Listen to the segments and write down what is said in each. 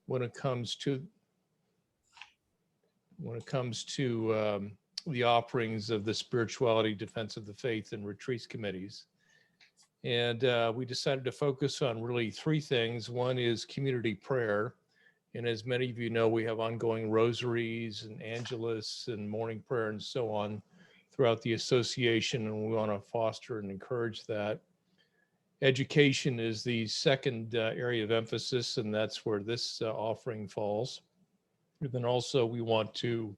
when it comes to the offerings of the spirituality, defense of the faith, and retreats committees. And we decided to focus on really three things. One is community prayer. And as many of you know, we have ongoing rosaries and angelus and morning prayer and so on throughout the association, and we want to foster and encourage that. Education is the second area of emphasis, and that's where this offering falls. And then also we want to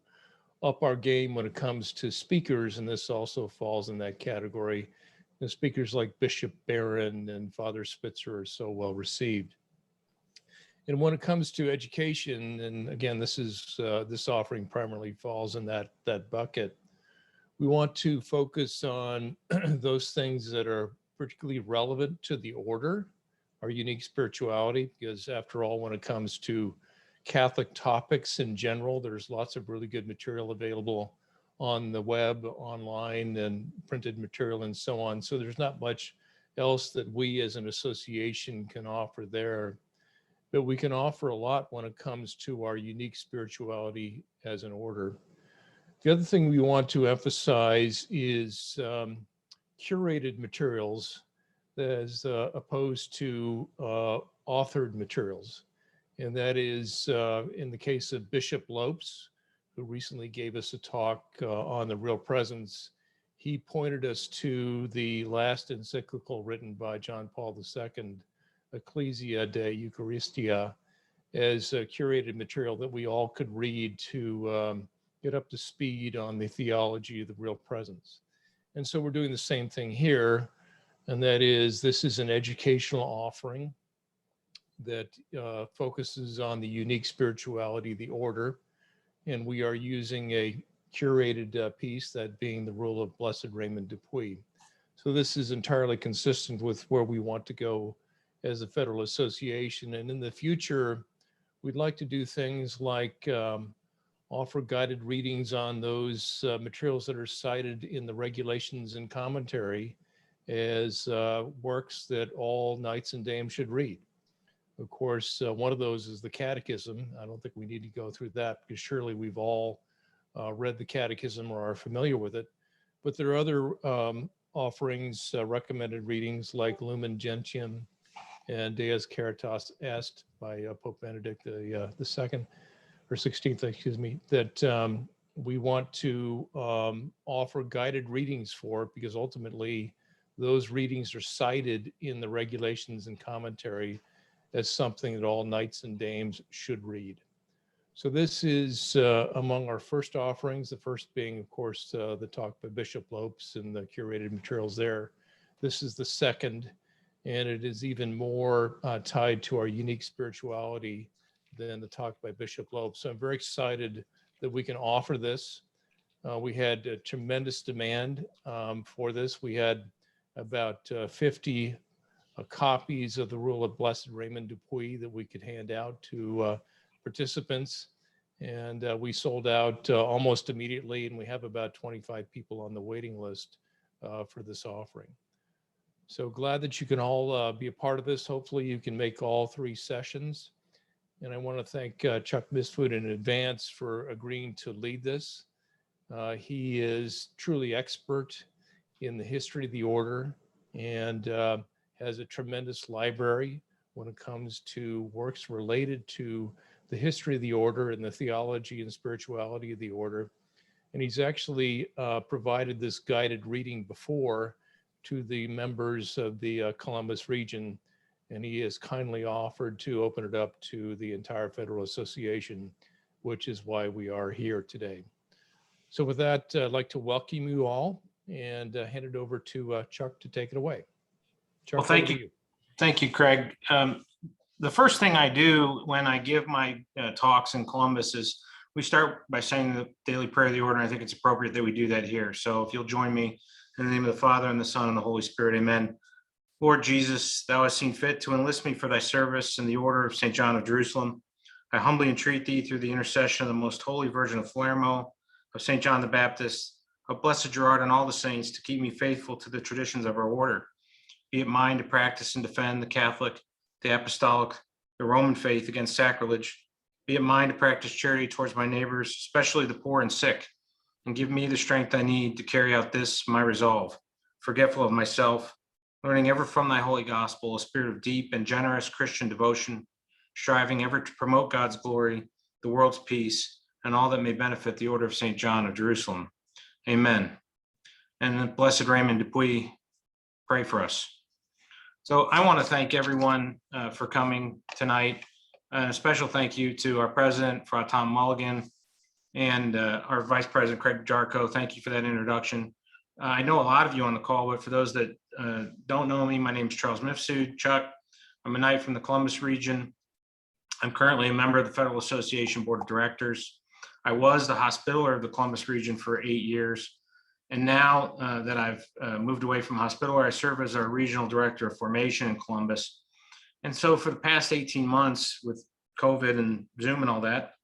up our game when it comes to speakers, and this also falls in that category. The speakers like Bishop Barron and Father Spitzer are so well received. And when it comes to education, and again, this offering primarily falls in that bucket. We want to focus on those things that are particularly relevant to the order, our unique spirituality, because after all, when it comes to Catholic topics in general, there's lots of really good material available on the web, online, and printed material and so on. So there's not much else that we as an association can offer there, but we can offer a lot when it comes to our unique spirituality as an order. The other thing we want to emphasize is curated materials as opposed to authored materials. And that is in the case of Bishop Lopes, who recently gave us a talk on the real presence. He pointed us to the last encyclical written by John Paul II, Ecclesia de Eucharistia, as a curated material that we all could read to get up to speed on the theology of the real presence. And so we're doing the same thing here, and that is, this is an educational offering that focuses on the unique spirituality of the order, and we are using a curated piece, that being the Rule of Blessed Raymond du Puy. So this is entirely consistent with where we want to go as a federal association, and in the future, we'd like to do things like offer guided readings on those materials that are cited in the regulations and commentary as works that all knights and dames should read. Of course, one of those is the Catechism. I don't think we need to go through that because surely we've all read the Catechism or are familiar with it. But there are other offerings, recommended readings like Lumen Gentium and Deus Caritas Est by Pope Benedict the II. Or 16th, excuse me, that we want to offer guided readings for, because ultimately those readings are cited in the regulations and commentary as something that all knights and dames should read. So this is among our first offerings, the first being, of course, the talk by Bishop Lopes and the curated materials there. This is the second, and it is even more tied to our unique spirituality than the talk by Bishop Lopes. So I'm very excited that we can offer this. We had a tremendous demand for this. We had about 50 copies of the Rule of Blessed Raymond du Puy that we could hand out to participants. And we sold out almost immediately, and we have about 25 people on the waiting list for this offering. So glad that you can all be a part of this. Hopefully you can make all three sessions. And I want to thank Chuck Misfoot in advance for agreeing to lead this. He is truly expert in the history of the order and has a tremendous library when it comes to works related to the history of the order and the theology and spirituality of the order. And he's actually provided this guided reading before to the members of the Columbus region, and he has kindly offered to open it up to the entire Federal Association, which is why we are here today. So with that, I'd like to welcome you all and hand it over to Chuck to take it away. Chuck, well, thank you. Thank you, Craig. The first thing I do when I give my talks in Columbus is we start by saying the daily prayer of the order. I think it's appropriate that we do that here. So if you'll join me in the name of the Father and the Son and the Holy Spirit, amen. Lord Jesus, thou hast seen fit to enlist me for thy service in the order of St. John of Jerusalem. I humbly entreat thee through the intercession of the most holy Virgin of Palermo, of St. John the Baptist, of Blessed Gerard and all the saints, to keep me faithful to the traditions of our order. Be it mine to practice and defend the Catholic, the Apostolic, the Roman faith against sacrilege. Be it mine to practice charity towards my neighbors, especially the poor and sick, and give me the strength I need to carry out this, my resolve, forgetful of myself, learning ever from thy holy gospel, a spirit of deep and generous Christian devotion, striving ever to promote God's glory, the world's peace, and all that may benefit the order of St. John of Jerusalem. Amen. And the blessed Raymond du Puy, pray for us. So I want to thank everyone for coming tonight. A special thank you to our president, Fra Tom Mulligan, and our vice president, Craig Jarko. Thank you for that introduction. I know a lot of you on the call, but for those that don't know me, my name is Charles Mifsud. Chuck, I'm a knight from the Columbus region. I'm currently a member of the Federal Association Board of Directors. I was the hospitaller of the Columbus region for 8 years. And now that I've moved away from hospitaller, I serve as our regional director of formation in Columbus. And so for the past 18 months with COVID and Zoom and all that,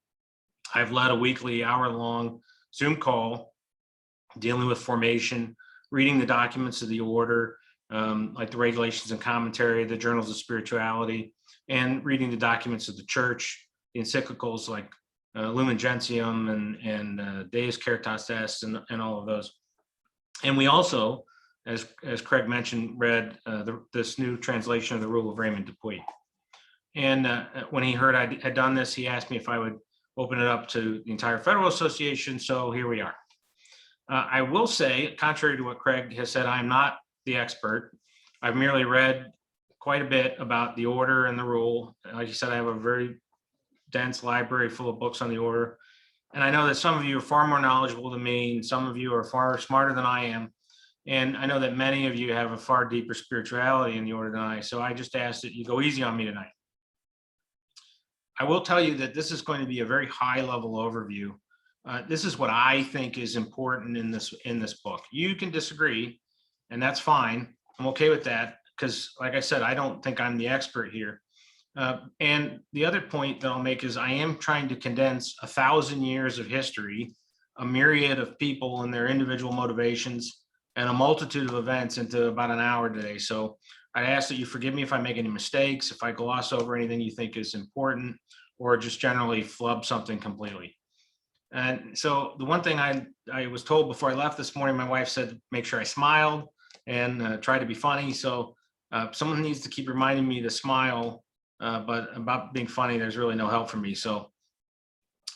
I've led a weekly hour-long Zoom call dealing with formation, reading the documents of the order, like the regulations and commentary, the journals of spirituality, and reading the documents of the church, the encyclicals like Lumen Gentium and Deus Caritas Est and all of those. And we also, as Craig mentioned, read this new translation of the Rule of Raymond du Puy. And when he heard I had done this, he asked me if I would open it up to the entire Federal Association. So here we are. I will say, contrary to what Craig has said, I'm not the expert. I've merely read quite a bit about the order and the rule. Like you said, I have a very dense library full of books on the order. And I know that some of you are far more knowledgeable than me, and some of you are far smarter than I am. And I know that many of you have a far deeper spirituality in the order than I. So I just ask that you go easy on me tonight. I will tell you that this is going to be a very high level overview. This is what I think is important in this book. You can disagree, and that's fine. I'm okay with that because, like I said, I don't think I'm the expert here. And the other point that I'll make is I am trying to condense 1,000 years of history, a myriad of people and their individual motivations, and a multitude of events into about an hour today. So I ask that you forgive me if I make any mistakes, if I gloss over anything you think is important, or just generally flub something completely. And so the one thing I was told before I left this morning, my wife said, make sure I smiled and try to be funny. So someone needs to keep reminding me to smile, but about being funny, there's really no help for me. So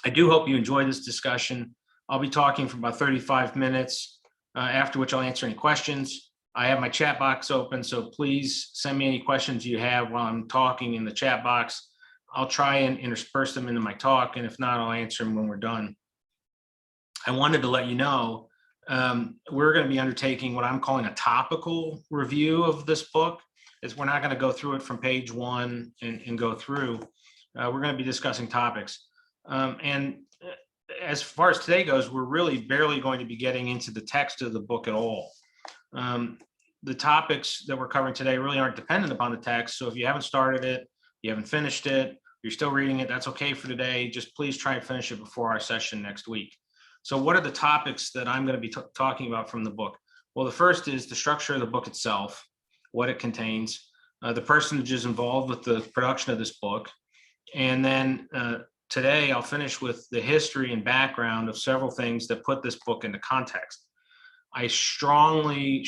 I do hope you enjoy this discussion. I'll be talking for about 35 minutes, after which I'll answer any questions. I have my chat box open, so please send me any questions you have while I'm talking in the chat box. I'll try and intersperse them into my talk, and if not, I'll answer them when we're done. I wanted to let you know, we're going to be undertaking what I'm calling a topical review of this book. We're not going to go through it from page 1 and go through. We're going to be discussing topics. And as far as today goes, we're really barely going to be getting into the text of the book at all. The topics that we're covering today really aren't dependent upon the text. So if you haven't started it, you haven't finished it, you're still reading it, that's okay for today. Just please try and finish it before our session next week. So what are the topics that I'm going to be talking about from the book? Well, the first is the structure of the book itself, what it contains, the personages involved with the production of this book. And then today I'll finish with the history and background of several things that put this book into context. I strongly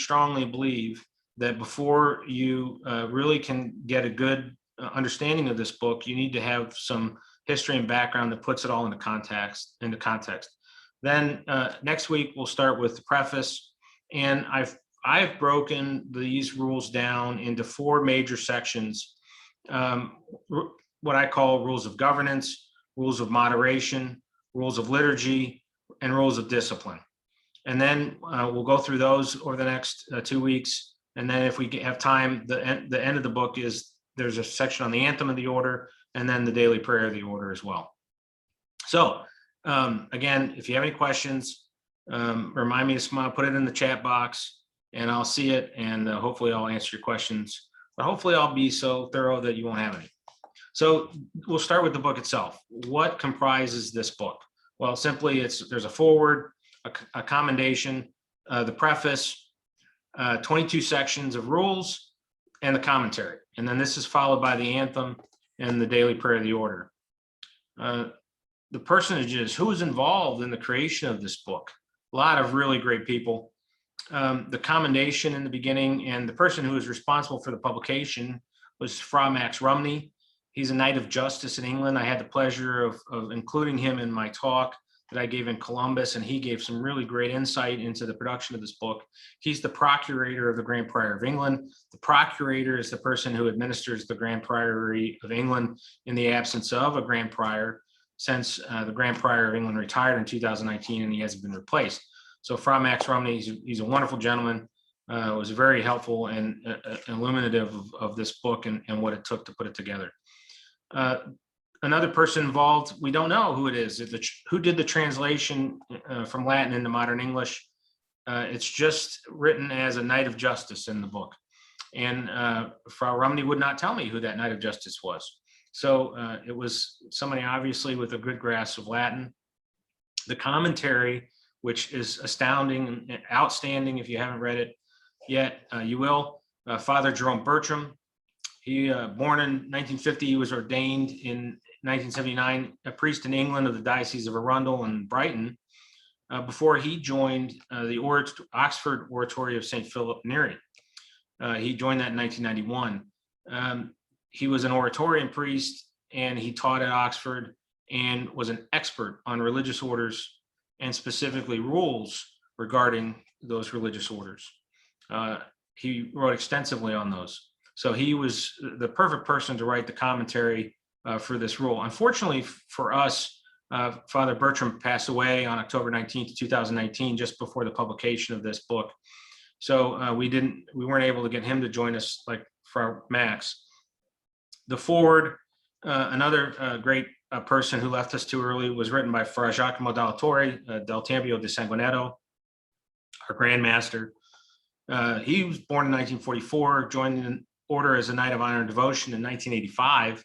believe that before you really can get a good understanding of this book, you need to have some history and background that puts it all into context. Then next week we'll start with the preface, and I've broken these rules down into 4 major sections, what I call rules of governance, rules of moderation, rules of liturgy, and rules of discipline. And then we'll go through those over the next 2 weeks. And then if we have time, the end of the book is there's a section on the anthem of the order and then the daily prayer of the order as well. So again, if you have any questions, remind me to smile, put it in the chat box and I'll see it. And hopefully I'll answer your questions, but hopefully I'll be so thorough that you won't have any. So we'll start with the book itself. What comprises this book? Well, simply there's a foreword, a commendation, the preface, 22 sections of rules, and the commentary. And then this is followed by the anthem and the daily prayer of the order. The personages, who was involved in the creation of this book? A lot of really great people. The commendation in the beginning, and the person who was responsible for the publication was Fra Max Rumney. He's a Knight of Justice in England. I had the pleasure of including him in my talk that I gave in Columbus, and he gave some really great insight into the production of this book. He's the procurator of the Grand Prior of England. The procurator is the person who administers the Grand Priory of England in the absence of a Grand Prior, since the Grand Prior of England retired in 2019 and he hasn't been replaced. So Fra Max Rumney, he's a wonderful gentleman, was very helpful and illuminative of this book and what it took to put it together. Another person involved, we don't know who it is. Who did the translation from Latin into modern English? It's just written as a Knight of Justice in the book. And Frau Rumney would not tell me who that Knight of Justice was. So it was somebody obviously with a good grasp of Latin. The commentary, which is astounding and outstanding if you haven't read it yet, you will. Father Jerome Bertram. He born in 1950, he was ordained in 1979, a priest in England of the Diocese of Arundel and Brighton, before he joined the Oxford Oratory of St. Philip Neri. He joined that in 1991. He was an Oratorian priest, and he taught at Oxford and was an expert on religious orders and specifically rules regarding those religious orders. He wrote extensively on those. So he was the perfect person to write the commentary for this rule. Unfortunately for us, Father Bertram passed away on October 19th, 2019, just before the publication of this book. So we weren't able to get him to join us like for Max. The foreword, another great person who left us too early, was written by Fra Giacomo Dallatore del Tempio di Sanguinetto, our Grand Master. He was born in 1944, joined the order as a Knight of Honor and Devotion in 1985,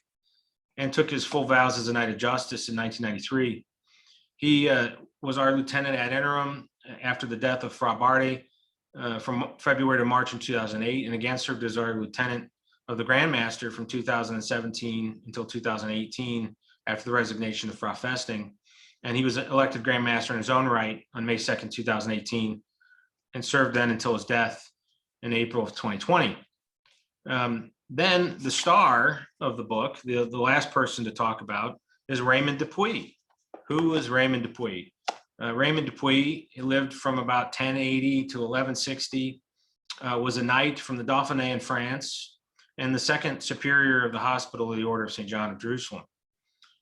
and took his full vows as a Knight of Justice in 1993. He was our lieutenant ad interim after the death of Fra Bardi from February to March in 2008, and again served as our lieutenant of the Grand Master from 2017 until 2018 after the resignation of Fra Festing. And he was elected Grand Master in his own right on May 2nd, 2018, and served then until his death in April of 2020. Then the star of the book, the last person to talk about, is Raymond du Puy. Who is Raymond du Puy? Raymond du Puy, he lived from about 1080 to 1160, was a knight from the Dauphiné in France, and the second superior of the Hospital of the Order of St. John of Jerusalem,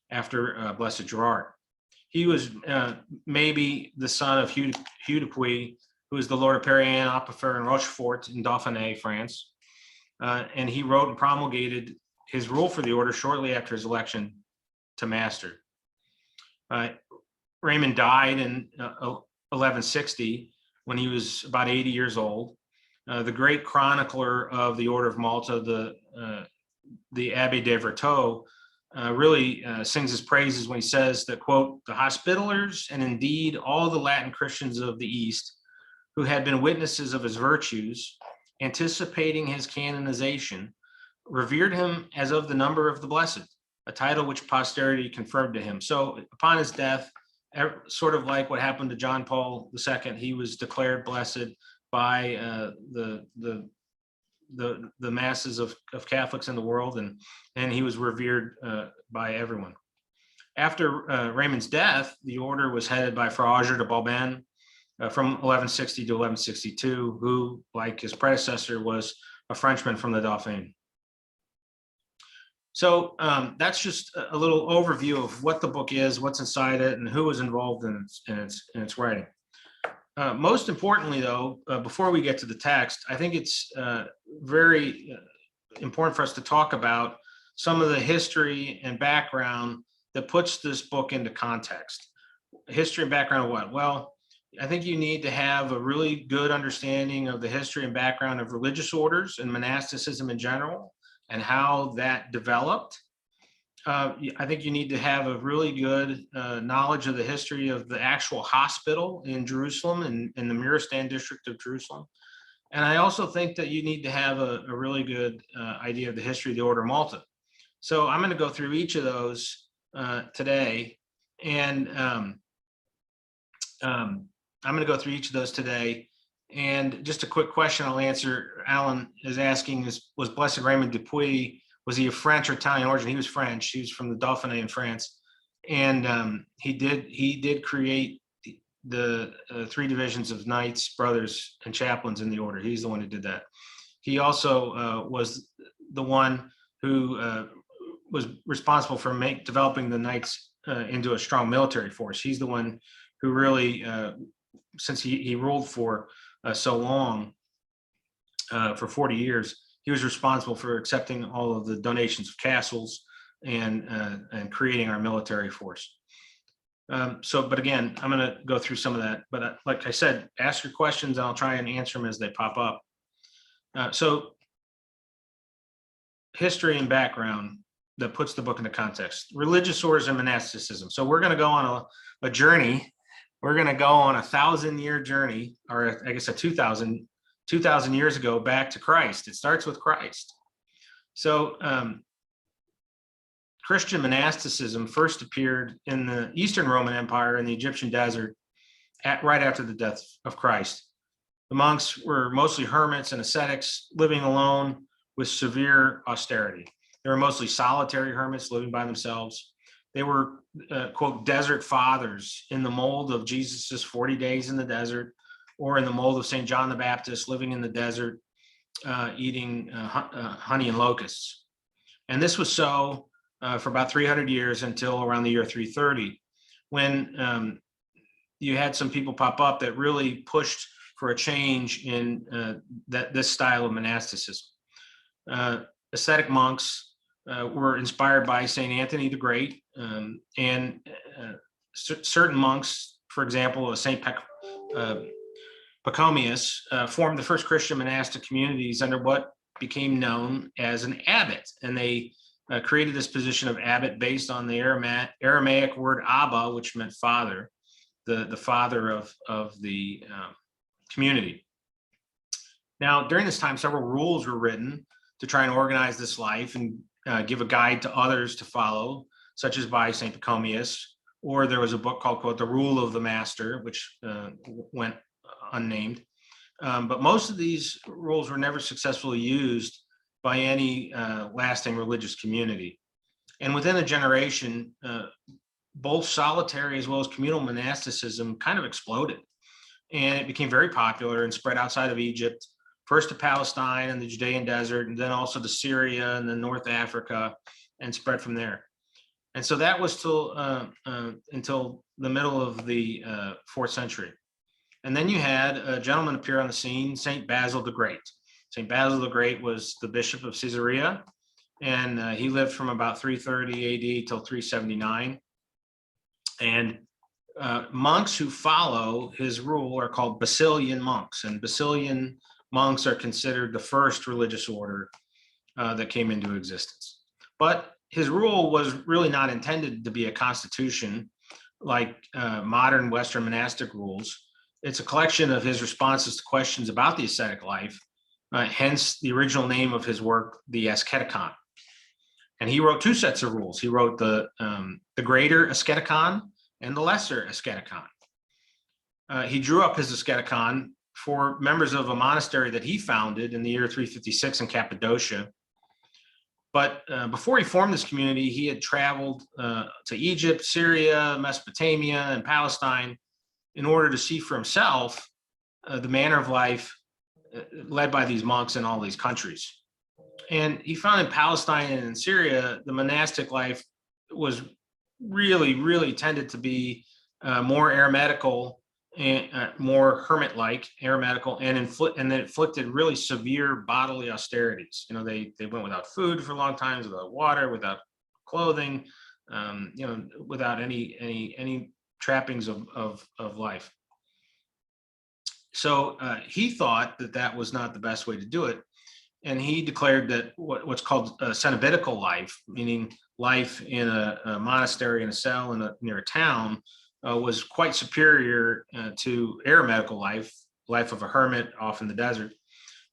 after Blessed Gerard. He was maybe the son of Hugh du Puy, who is the Lord of Perriand, Apifer, and Rochefort in Dauphiné, France. And he wrote and promulgated his rule for the order shortly after his election to master. Raymond died in 1160 when he was about 80 years old. The great chronicler of the Order of Malta, the Abbé de Vertot, really sings his praises when he says that, quote, "The Hospitallers and indeed all the Latin Christians of the East who had been witnesses of his virtues, anticipating his canonization, revered him as of the number of the blessed, a title which posterity confirmed to him." So upon his death, sort of like what happened to John Paul II, he was declared blessed by the masses of Catholics in the world, and he was revered by everyone. After Raymond's death, the order was headed by Fra Auger de Balben from 1160 to 1162, who, like his predecessor, was a Frenchman from the Dauphiné. So that's just a little overview of what the book is, what's inside it, and who was involved in its writing. Most importantly, though, before we get to the text, I think it's very important for us to talk about some of the history and background that puts this book into context. History and background of what? Well, I think you need to have a really good understanding of the history and background of religious orders and monasticism in general and how that developed. I think you need to have a really good knowledge of the history of the actual hospital in Jerusalem and in the Muristan district of Jerusalem. And I also think that you need to have a really good idea of the history of the Order of Malta. So I'm going to go through each of those today, and I'm going to go through each of those today. And just a quick question I'll answer. Alan is asking: was Blessed Raymond du Puy, was he of French or Italian origin? He was French. He was from the Dauphiné in France, and he did create the 3 divisions of knights, brothers, and chaplains in the order. He's the one who did that. He also was the one who was responsible for developing the knights into a strong military force. He's the one who really, since he ruled for so long, for 40 years, he was responsible for accepting all of the donations of castles and creating our military force. But again, I'm going to go through some of that. But like I said, ask your questions and I'll try and answer them as they pop up. So history and background that puts the book into context: religious orders and monasticism. So we're going to go on a journey. We're going to go on a 1,000-year journey, or I guess a 2,000 years ago, back to Christ. It starts with Christ. So Christian monasticism first appeared in the Eastern Roman Empire in the Egyptian desert right after the death of Christ. The monks were mostly hermits and ascetics living alone with severe austerity. They were mostly solitary hermits living by themselves. They were, quote, desert fathers in the mold of Jesus's 40 days in the desert, or in the mold of St. John the Baptist living in the desert, eating honey and locusts. And this was so for about 300 years until around the year 330, when you had some people pop up that really pushed for a change in this style of monasticism. Ascetic monks were inspired by St. Anthony the Great, and certain monks, for example, St. Pachomius, formed the first Christian monastic communities under what became known as an abbot. And they created this position of abbot based on the Aramaic word Abba, which meant father, the father of the community. Now, during this time, several rules were written to try and organize this life and give a guide to others to follow, such as by St. Pachomius, or there was a book called, quote, The Rule of the Master, which went unnamed. But most of these rules were never successfully used by any lasting religious community. And within a generation, both solitary as well as communal monasticism kind of exploded. And it became very popular and spread outside of Egypt, first to Palestine and the Judean desert, and then also to Syria and then North Africa, and spread from there. And so that was until the middle of the 4th century. And then you had a gentleman appear on the scene, St. Basil the Great. St. Basil the Great was the bishop of Caesarea, and he lived from about 330 AD till 379. And monks who follow his rule are called Basilian monks, and Basilian monks are considered the first religious order that came into existence. But his rule was really not intended to be a constitution like modern Western monastic rules. It's a collection of his responses to questions about the ascetic life, hence the original name of his work, the Asceticon. And he wrote 2 sets of rules. He wrote the Greater Asceticon and the Lesser Asceticon. He drew up his Asceticon for members of a monastery that he founded in the year 356 in Cappadocia. But before he formed this community, he had traveled to Egypt, Syria, Mesopotamia, and Palestine in order to see for himself the manner of life led by these monks in all these countries. And he found in Palestine and in Syria, the monastic life was really tended to be more eremitical and more hermit-like, eremitical, and inflicted really severe bodily austerities. You know, they went without food for long times, without water, without clothing, without any trappings of life. So he thought that was not the best way to do it. And he declared that what's called a cenobitical life, meaning life in a monastery in a cell near a town, was quite superior to eremitical life of a hermit off in the desert,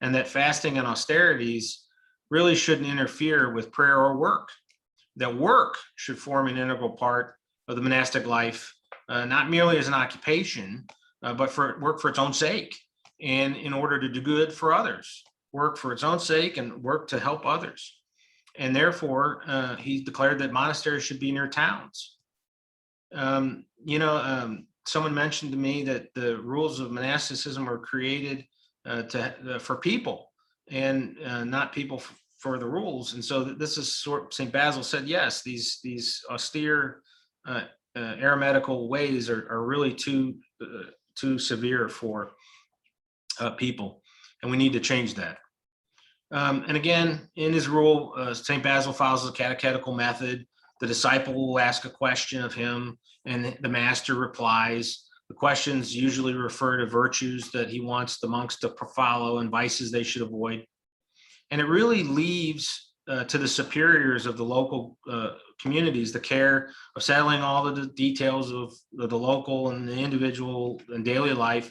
and that fasting and austerities really shouldn't interfere with prayer or work. that work should form an integral part of the monastic life, not merely as an occupation, but for work for its own sake, and in order to do good for others, work for its own sake and work to help others. And therefore, he declared that monasteries should be near towns. Someone mentioned to me that the rules of monasticism were created for people, and not people for the rules. And so this is St. Basil said, yes, these austere eremitical ways are really too severe for people, and we need to change that. And again, in his rule, St. Basil follows the catechetical method. The disciple will ask a question of him, and the master replies. The questions usually refer to virtues that he wants the monks to follow and vices they should avoid. And it really leaves to the superiors of the local communities the care of settling all of the details of the local and the individual and daily life.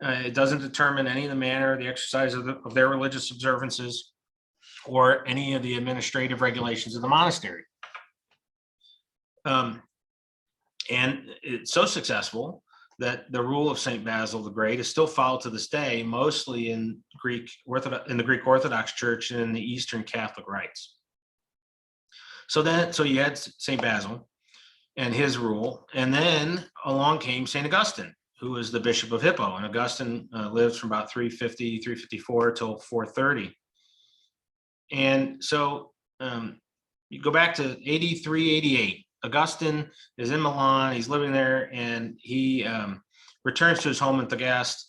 It doesn't determine any of the manner, the exercise of their religious observances, or any of the administrative regulations of the monastery. And it's so successful that the rule of St. Basil the Great is still followed to this day, mostly in the Greek Orthodox Church and in the Eastern Catholic rites. So you had St. Basil and his rule, and then along came St. Augustine, who was the Bishop of Hippo. And Augustine lived from about 350, 354 till 430. And so you go back to 83, 88. Augustine is in Milan, he's living there, and he returns to his home in Thagaste.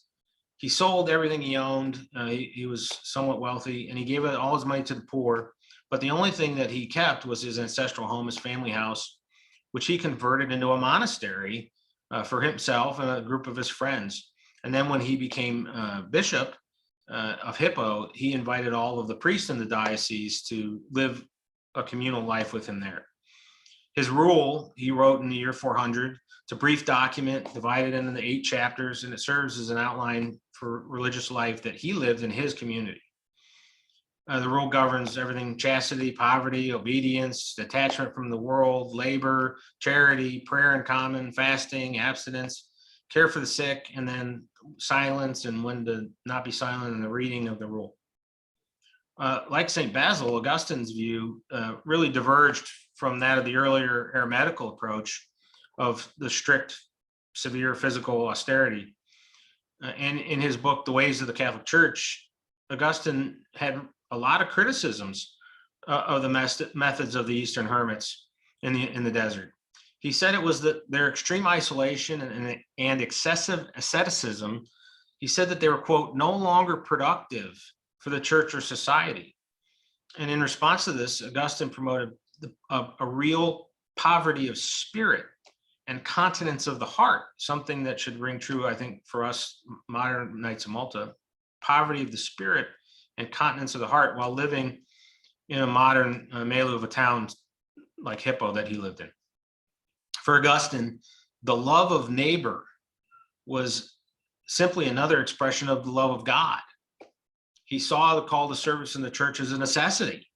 He sold everything he owned. He was somewhat wealthy, and he gave all his money to the poor. But the only thing that he kept was his ancestral home, his family house, which he converted into a monastery for himself and a group of his friends. And then when he became bishop of Hippo, he invited all of the priests in the diocese to live a communal life with him there. His rule, he wrote in the year 400. It's a brief document divided into the 8 chapters, and it serves as an outline for religious life that he lived in his community. The rule governs everything: chastity, poverty, obedience, detachment from the world, labor, charity, prayer in common, fasting, abstinence, care for the sick, and then silence and when to not be silent in the reading of the rule. Like St. Basil, Augustine's view really diverged from that of the earlier eremitical approach of the strict, severe physical austerity. And in his book, The Ways of the Catholic Church, Augustine had a lot of criticisms of the methods of the Eastern hermits in the desert. He said it was their extreme isolation and excessive asceticism. He said that they were, quote, no longer productive for the church or society. And in response to this, Augustine promoted a real poverty of spirit and continence of the heart, something that should ring true, I think, for us modern Knights of Malta: poverty of the spirit and continence of the heart, while living in a modern milieu of a town like Hippo that he lived in. For Augustine, the love of neighbor was simply another expression of the love of God. He saw the call to service in the church as a necessity,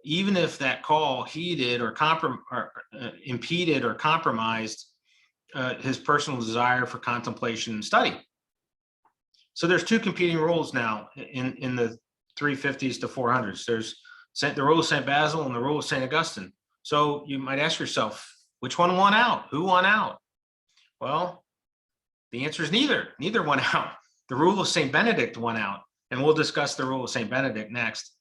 even if that call heeded or impeded or compromised his personal desire for contemplation and study. So there's 2 competing rules now in the 350s to 400s. There's the rule of St. Basil and the rule of St. Augustine. So you might ask yourself, which one won out? Who won out? Well, the answer is neither. Neither won out. The rule of St. Benedict won out, and we'll discuss the rule of St. Benedict next.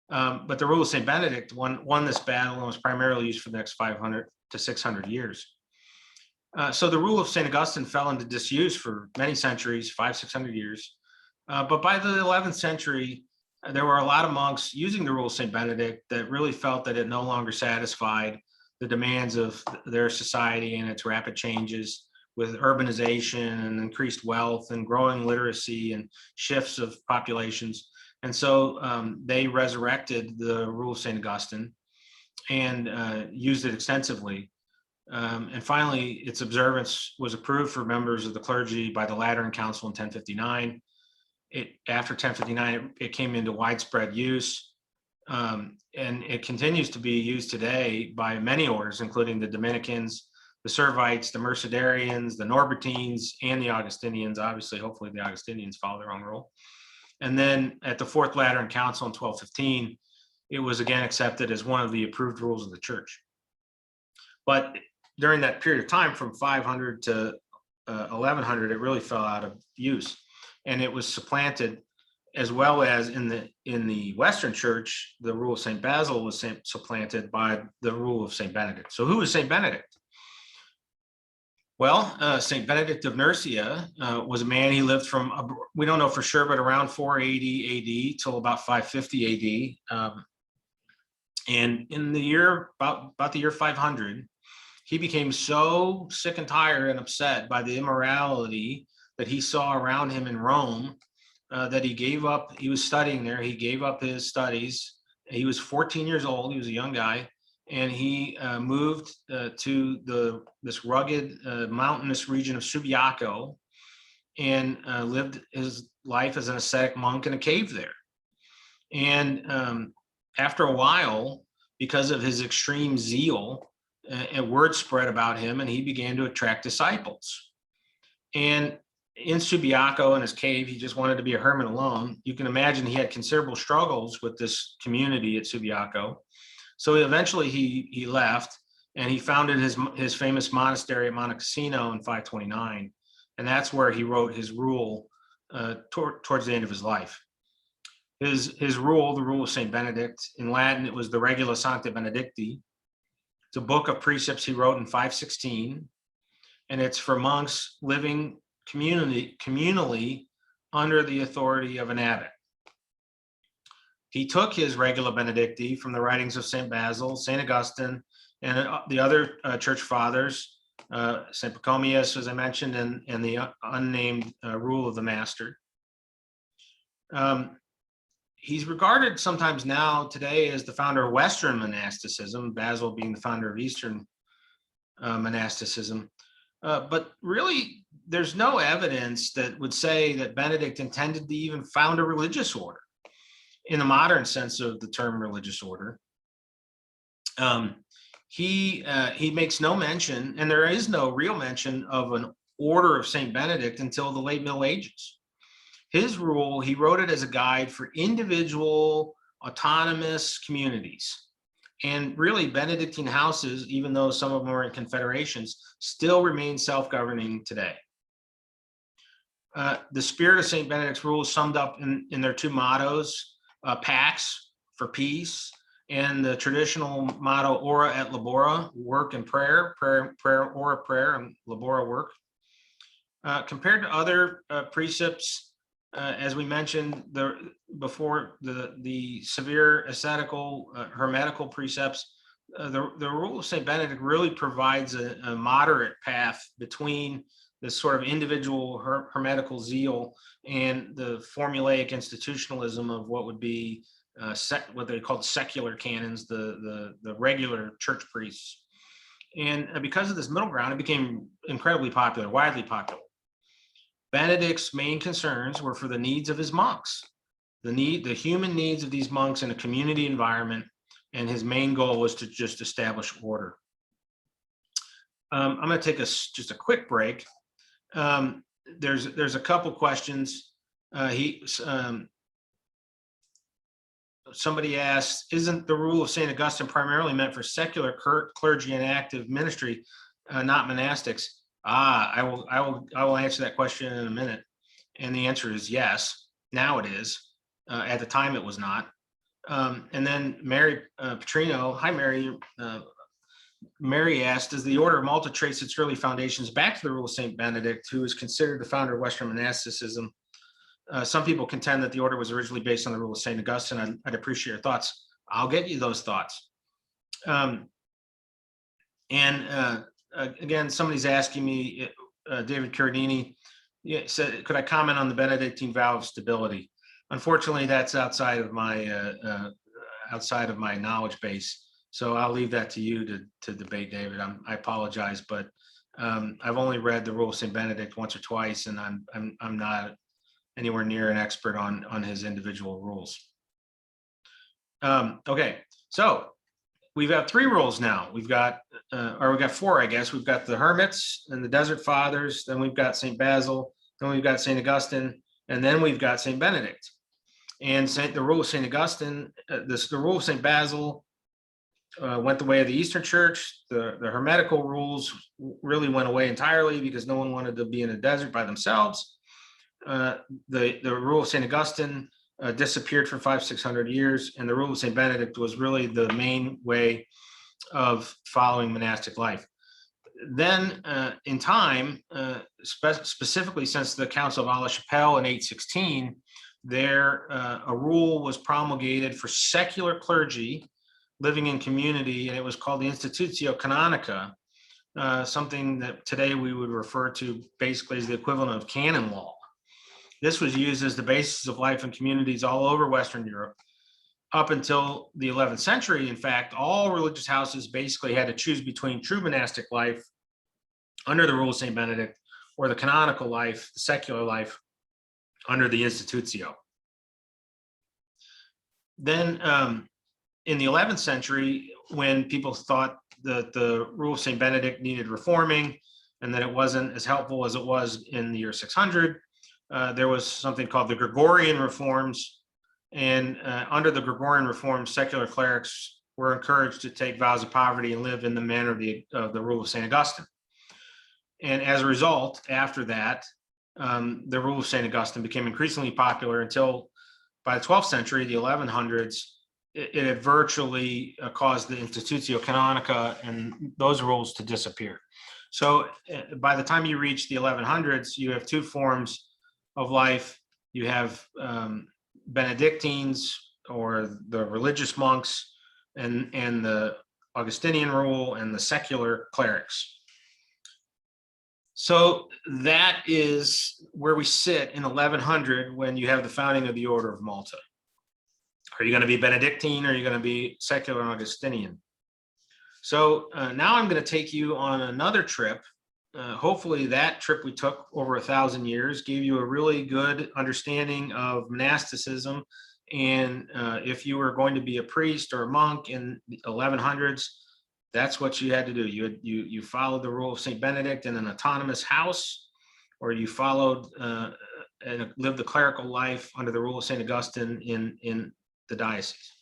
But the rule of St. Benedict won this battle and was primarily used for the next 500 to 600 years. So the rule of St. Augustine fell into disuse for many centuries, 500-600 years. But by the 11th century, there were a lot of monks using the rule of St. Benedict that really felt that it no longer satisfied the demands of their society and its rapid changes with urbanization and increased wealth and growing literacy and shifts of populations. And so they resurrected the rule of St. Augustine and used it extensively. And finally, its observance was approved for members of the clergy by the Lateran Council in 1059. After 1059, it came into widespread use. And it continues to be used today by many orders, including the Dominicans, the Servites, the Mercedarians, the Norbertines, and the Augustinians. Obviously, hopefully the Augustinians follow their own rule. And then at the Fourth Lateran Council in 1215, it was again accepted as one of the approved rules of the church. But during that period of time, from 500 to 1100, it really fell out of use, and it was supplanted, as well as in the Western Church, the rule of St. Basil was supplanted by the rule of St. Benedict. So who was St. Benedict? Well, St. Benedict of Nursia was a man. He lived from, we don't know for sure, but around 480 AD till about 550 AD. And in the year, about the year 500, he became so sick and tired and upset by the immorality that he saw around him in Rome that he gave up. He was studying there. He gave up his studies. He was 14 years old. He was a young guy. And he moved to this rugged mountainous region of Subiaco and lived his life as an ascetic monk in a cave there. And after a while, because of his extreme zeal, and word spread about him, and he began to attract disciples. And in Subiaco, in his cave, he just wanted to be a hermit alone. You can imagine he had considerable struggles with this community at Subiaco. So eventually he left, and he founded his famous monastery at Monte Cassino in 529. And that's where he wrote his rule towards the end of his life. His rule, the rule of St. Benedict, in Latin, it was the Regula Sancti Benedicti. It's a book of precepts he wrote in 516, and it's for monks living communally under the authority of an abbot. He took his Regula Benedicti from the writings of St. Basil, St. Augustine, and the other church fathers, St. Pachomius, as I mentioned, and the unnamed Rule of the Master. He's regarded sometimes now today as the founder of Western monasticism, Basil being the founder of Eastern monasticism. But really, there's no evidence that would say that Benedict intended to even found a religious order in the modern sense of the term religious order. He makes no mention, and there is no real mention of an order of St. Benedict until the late Middle Ages. His rule, he wrote it as a guide for individual autonomous communities. And really, Benedictine houses, even though some of them are in confederations, still remain self-governing today. The spirit of St. Benedict's rule is summed up in their two mottos, Pax, for peace, and the traditional motto, Ora et Labora, work and prayer, ora, prayer, and labora, work. Compared to other precepts, as we mentioned before, the severe ascetical, hermetical precepts, the rule of St. Benedict really provides a moderate path between this sort of individual hermetical zeal and the formulaic institutionalism of what would be what they called secular canons, the regular church priests. And because of this middle ground, it became incredibly popular, widely popular. Benedict's main concerns were for the needs of his monks, the human needs of these monks in a community environment, and his main goal was to just establish order. I'm going to take just a quick break. There's a couple questions. Somebody asked, isn't the rule of St. Augustine primarily meant for secular clergy and active ministry, not monastics? I will answer that question in a minute. And the answer is yes. Now it is. At the time, it was not. And then Mary Petrino, hi Mary. Mary asked, does the order of Malta trace its early foundations back to the rule of St. Benedict, who is considered the founder of Western monasticism? Some people contend that the order was originally based on the rule of St. Augustine. I'd appreciate your thoughts. I'll get you those thoughts. Again, somebody's asking me, David Cardini, said, could I comment on the Benedictine vow of stability? Unfortunately, that's outside of my knowledge base. So I'll leave that to you to debate, David. I apologize, but I've only read the rule of St. Benedict once or twice, and I'm not anywhere near an expert on his individual rules. Okay, so we've got 3 rules now. We've got, or we've got 4, I guess. We've got the hermits and the desert fathers. Then we've got St. Basil. Then we've got St. Augustine. And then we've got St. Benedict. And the rule of St. Augustine, the rule of St. Basil went the way of the Eastern Church. The hermetical rules really went away entirely because no one wanted to be in a desert by themselves. The rule of St. Augustine disappeared for 500-600 years, and the rule of St. Benedict was really the main way of following monastic life. Then in time, specifically since the Council of Aix-la-Chapelle in 816, a rule was promulgated for secular clergy living in community, and it was called the Institutio Canonica, something that today we would refer to basically as the equivalent of canon law. This was used as the basis of life in communities all over Western Europe. Up until the 11th century, in fact, all religious houses basically had to choose between true monastic life under the rule of St. Benedict or the canonical life, the secular life, under the Institutio. Then in the 11th century, when people thought that the rule of St. Benedict needed reforming and that it wasn't as helpful as it was in the year 600, there was something called the Gregorian reforms. And under the Gregorian reforms, secular clerics were encouraged to take vows of poverty and live in the manner of the rule of St. Augustine. And as a result, after that, the rule of St. Augustine became increasingly popular until by the 12th century, the 1100s, it had virtually caused the Institutio Canonica and those rules to disappear. So by the time you reach the 1100s, you have 2 forms of life. You have Benedictines, or the religious monks, and the Augustinian rule and the secular clerics. So that is where we sit in 1100 when you have the founding of the Order of Malta. Are you going to be Benedictine, or are you going to be secular and Augustinian? So now I'm going to take you on another trip. Hopefully that trip we took over 1,000 years gave you a really good understanding of monasticism. And if you were going to be a priest or a monk in the 1100s, that's what you had to do. You followed the rule of St. Benedict in an autonomous house, or you followed and lived the clerical life under the rule of St. Augustine in the diocese.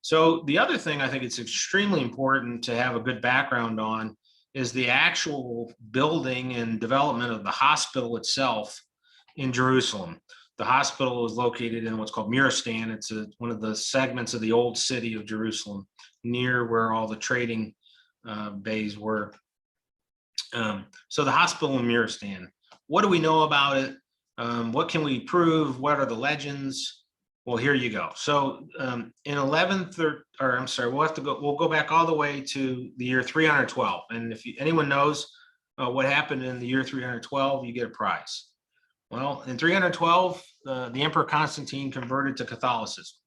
So the other thing I think it's extremely important to have a good background on is the actual building and development of the hospital itself in Jerusalem. The hospital is located in what's called Muristan. It's one of the segments of the old city of Jerusalem, near where all the trading bays were. So the hospital in Muristan, what do we know about it? What can we prove? What are the legends? Well, here you go. So in we'll go back all the way to the year 312. And if anyone knows what happened in the year 312, you get a prize. Well, in 312, the Emperor Constantine converted to Catholicism.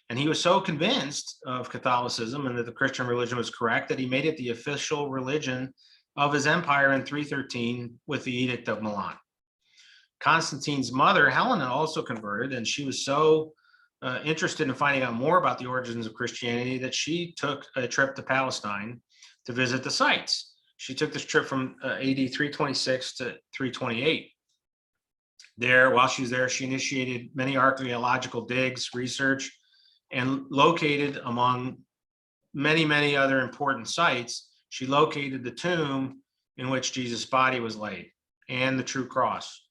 And he was so convinced of Catholicism and that the Christian religion was correct that he made it the official religion of his empire in 313 with the Edict of Milan. Constantine's mother, Helena, also converted, and she was so interested in finding out more about the origins of Christianity that she took a trip to Palestine to visit the sites. She took this trip from AD 326 to 328. There, while she was there, she initiated many archaeological digs, research, and located, among many, many other important sites, she located the tomb in which Jesus' body was laid and the true cross.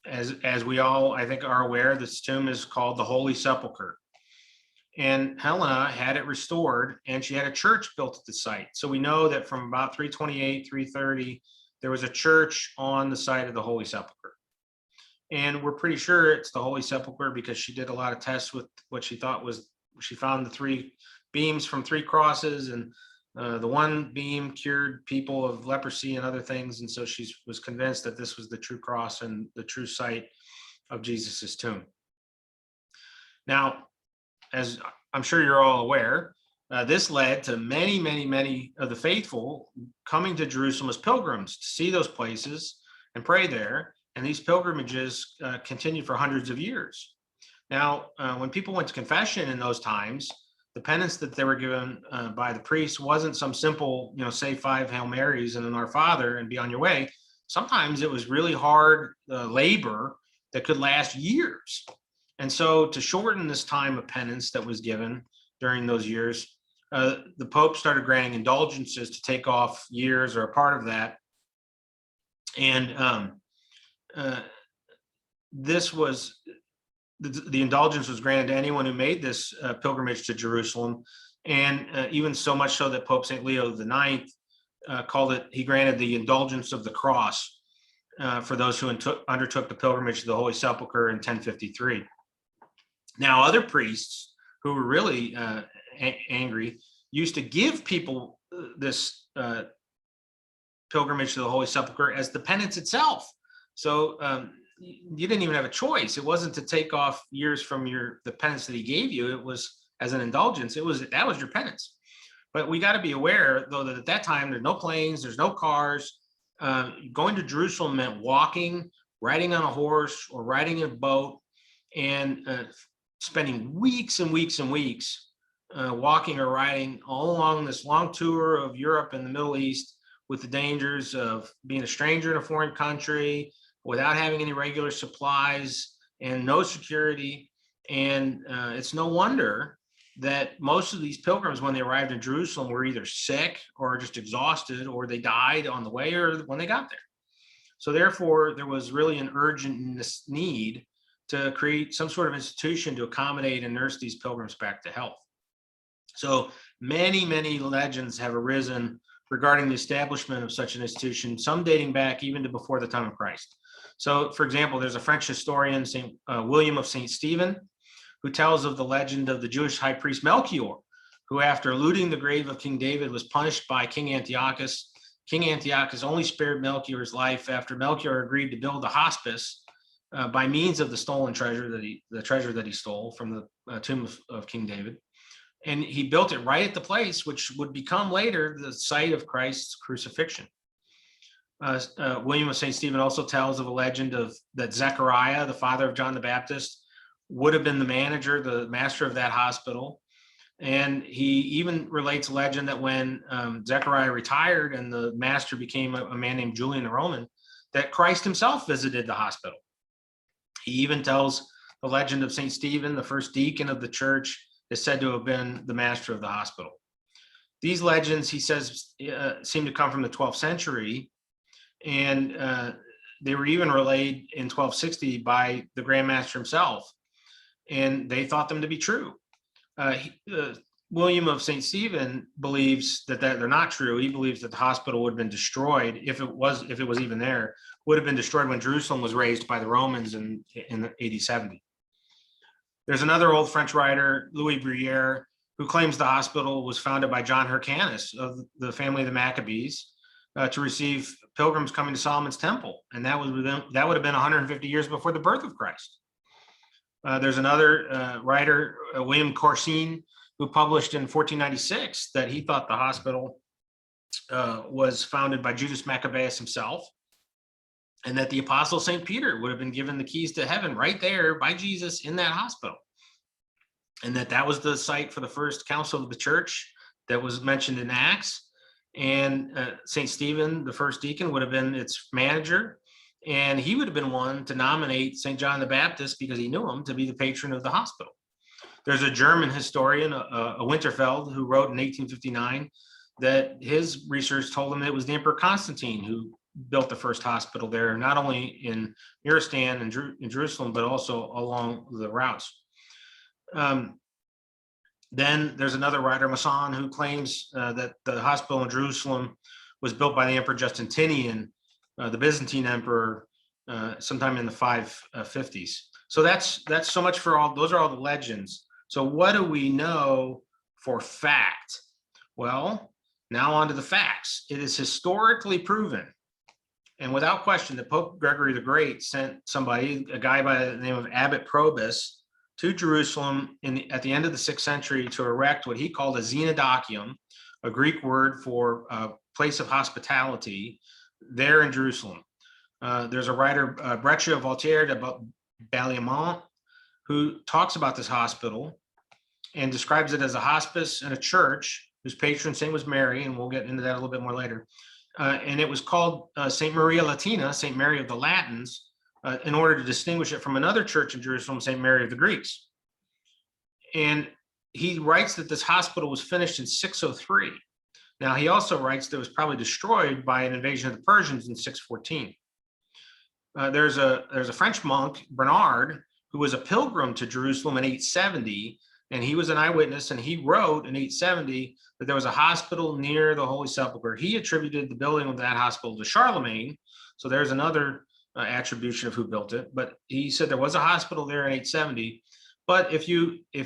As we all, I think, are aware, this tomb is called the Holy Sepulchre. And Helena had it restored, and she had a church built at the site. So we know that from about 328, 330, there was a church on the site of the Holy Sepulchre. And we're pretty sure it's the Holy Sepulchre because she did a lot of tests with what she thought was, she found the 3 beams from 3 crosses, and the one beam cured people of leprosy and other things. And so she was convinced that this was the true cross and the true site of Jesus's tomb. Now, as I'm sure you're all aware, this led to many, many, many of the faithful coming to Jerusalem as pilgrims to see those places and pray there. And these pilgrimages continued for hundreds of years. Now, when people went to confession in those times, the penance that they were given by the priest wasn't some simple, say 5 Hail Marys and an Our Father and be on your way. Sometimes it was really hard labor that could last years. And so to shorten this time of penance that was given during those years, the Pope started granting indulgences to take off years or a part of that. And this was the indulgence was granted to anyone who made this pilgrimage to Jerusalem, and even so much so that Pope St. Leo IX he granted the indulgence of the cross for those who undertook the pilgrimage to the Holy Sepulchre in 1053. Now, other priests who were really angry used to give people this pilgrimage to the Holy Sepulchre as the penance itself. So you didn't even have a choice. It wasn't to take off years from the penance that he gave you. It was as an indulgence. That was your penance. But we got to be aware, though, that at that time there's no planes, there's no cars. Going to Jerusalem meant walking, riding on a horse, or riding in a boat, and spending weeks and weeks and weeks walking or riding all along this long tour of Europe and the Middle East, with the dangers of being a stranger in a foreign country, without having any regular supplies and no security. And it's no wonder that most of these pilgrims, when they arrived in Jerusalem, were either sick or just exhausted, or they died on the way or when they got there. So therefore, there was really an urgent need to create some sort of institution to accommodate and nurse these pilgrims back to health. So many, many legends have arisen regarding the establishment of such an institution, some dating back even to before the time of Christ. So, for example, there's a French historian, St. William of St. Stephen, who tells of the legend of the Jewish high priest Melchior, who, after looting the grave of King David, was punished by King Antiochus. King Antiochus only spared Melchior's life after Melchior agreed to build a hospice by means of the stolen treasure that he stole from the tomb of King David. And he built it right at the place which would become later the site of Christ's crucifixion. William of St. Stephen also tells of a legend that Zechariah, the father of John the Baptist, would have been the master of that hospital. And he even relates a legend that when Zechariah retired and the master became a man named Julian the Roman, that Christ himself visited the hospital. He even tells the legend of St. Stephen, the first deacon of the church, is said to have been the master of the hospital. These legends, he says, seem to come from the 12th century, and they were even relayed in 1260 by the Grand Master himself, and they thought them to be true. William of St. Stephen believes that they're not true. He believes that the hospital would have been destroyed, if it was even there, would have been destroyed when Jerusalem was razed by the Romans in AD 70. There's another old French writer, Louis Bruyere, who claims the hospital was founded by John Hyrcanus of the family of the Maccabees to receive pilgrims coming to Solomon's temple. And that would have been 150 years before the birth of Christ. There's another writer, William Corsine, who published in 1496 that he thought the hospital was founded by Judas Maccabeus himself, and that the apostle St. Peter would have been given the keys to heaven right there by Jesus in that hospital. And that was the site for the first council of the church that was mentioned in Acts. And St. Stephen, the first deacon, would have been its manager. And he would have been one to nominate St. John the Baptist, because he knew him, to be the patron of the hospital. There's a German historian, a Winterfeld, who wrote in 1859 that his research told him it was the Emperor Constantine who built the first hospital there, not only in Muristan and in Jerusalem, but also along the routes. Then there's another writer, Masson, who claims that the hospital in Jerusalem was built by the Emperor Justinian, the Byzantine emperor, sometime in the 550s. So that's so much for all. Those are all the legends. So what do we know for fact? Well, now on to the facts. It is historically proven, and without question, that Pope Gregory the Great sent somebody, a guy by the name of Abbot Probus, to Jerusalem at the end of the 6th century to erect what he called a xenodochium, a Greek word for a place of hospitality, there in Jerusalem. There's a writer, Breccia Voltaire de Balliamont, who talks about this hospital and describes it as a hospice and a church whose patron saint was Mary, and we'll get into that a little bit more later. And it was called St. Maria Latina, St. Mary of the Latins, in order to distinguish it from another church in Jerusalem, St. Mary of the Greeks. And he writes that this hospital was finished in 603. Now, he also writes that it was probably destroyed by an invasion of the Persians in 614. There's a French monk, Bernard, who was a pilgrim to Jerusalem in 870, and he was an eyewitness, and he wrote in 870 that there was a hospital near the Holy Sepulchre. He attributed the building of that hospital to Charlemagne, so there's another attribution of who built it, but he said there was a hospital there in 870. But if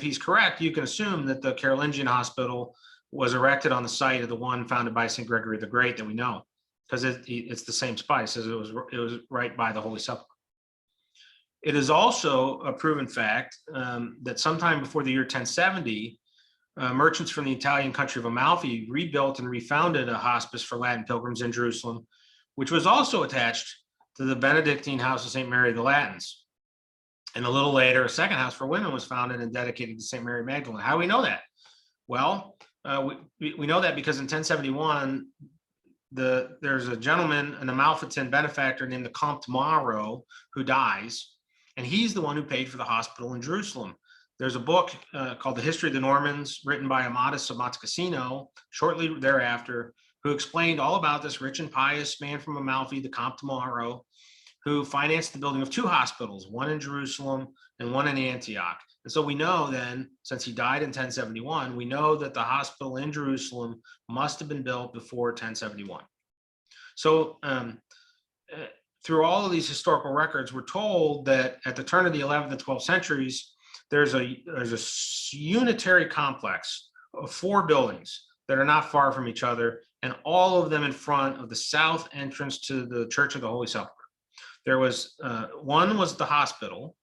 he's correct, you can assume that the Carolingian hospital was erected on the site of the one founded by St. Gregory the Great that we know, because it's the same spot. It says it was right by the Holy Sepulchre. It is also a proven fact that sometime before the year 1070, merchants from the Italian country of Amalfi rebuilt and refounded a hospice for Latin pilgrims in Jerusalem, which was also attached to the Benedictine house of St. Mary of the Latins. And a little later, a second house for women was founded and dedicated to St. Mary Magdalene. How do we know that? Well, we know that because in 1071, there's a gentleman, an Amalfitan benefactor named the Comte Mauro, who dies, and he's the one who paid for the hospital in Jerusalem. There's a book called The History of the Normans, written by Amadis of Monte Cassino shortly thereafter, who explained all about this rich and pious man from Amalfi, the Comte Mauro, who financed the building of two hospitals, one in Jerusalem and one in Antioch. And so we know then, since he died in 1071, we know that the hospital in Jerusalem must have been built before 1071. So through all of these historical records, we're told that at the turn of the 11th and 12th centuries, there's a unitary complex of four buildings that are not far from each other, and all of them in front of the south entrance to the Church of the Holy Sepulchre. There was one was the hospital,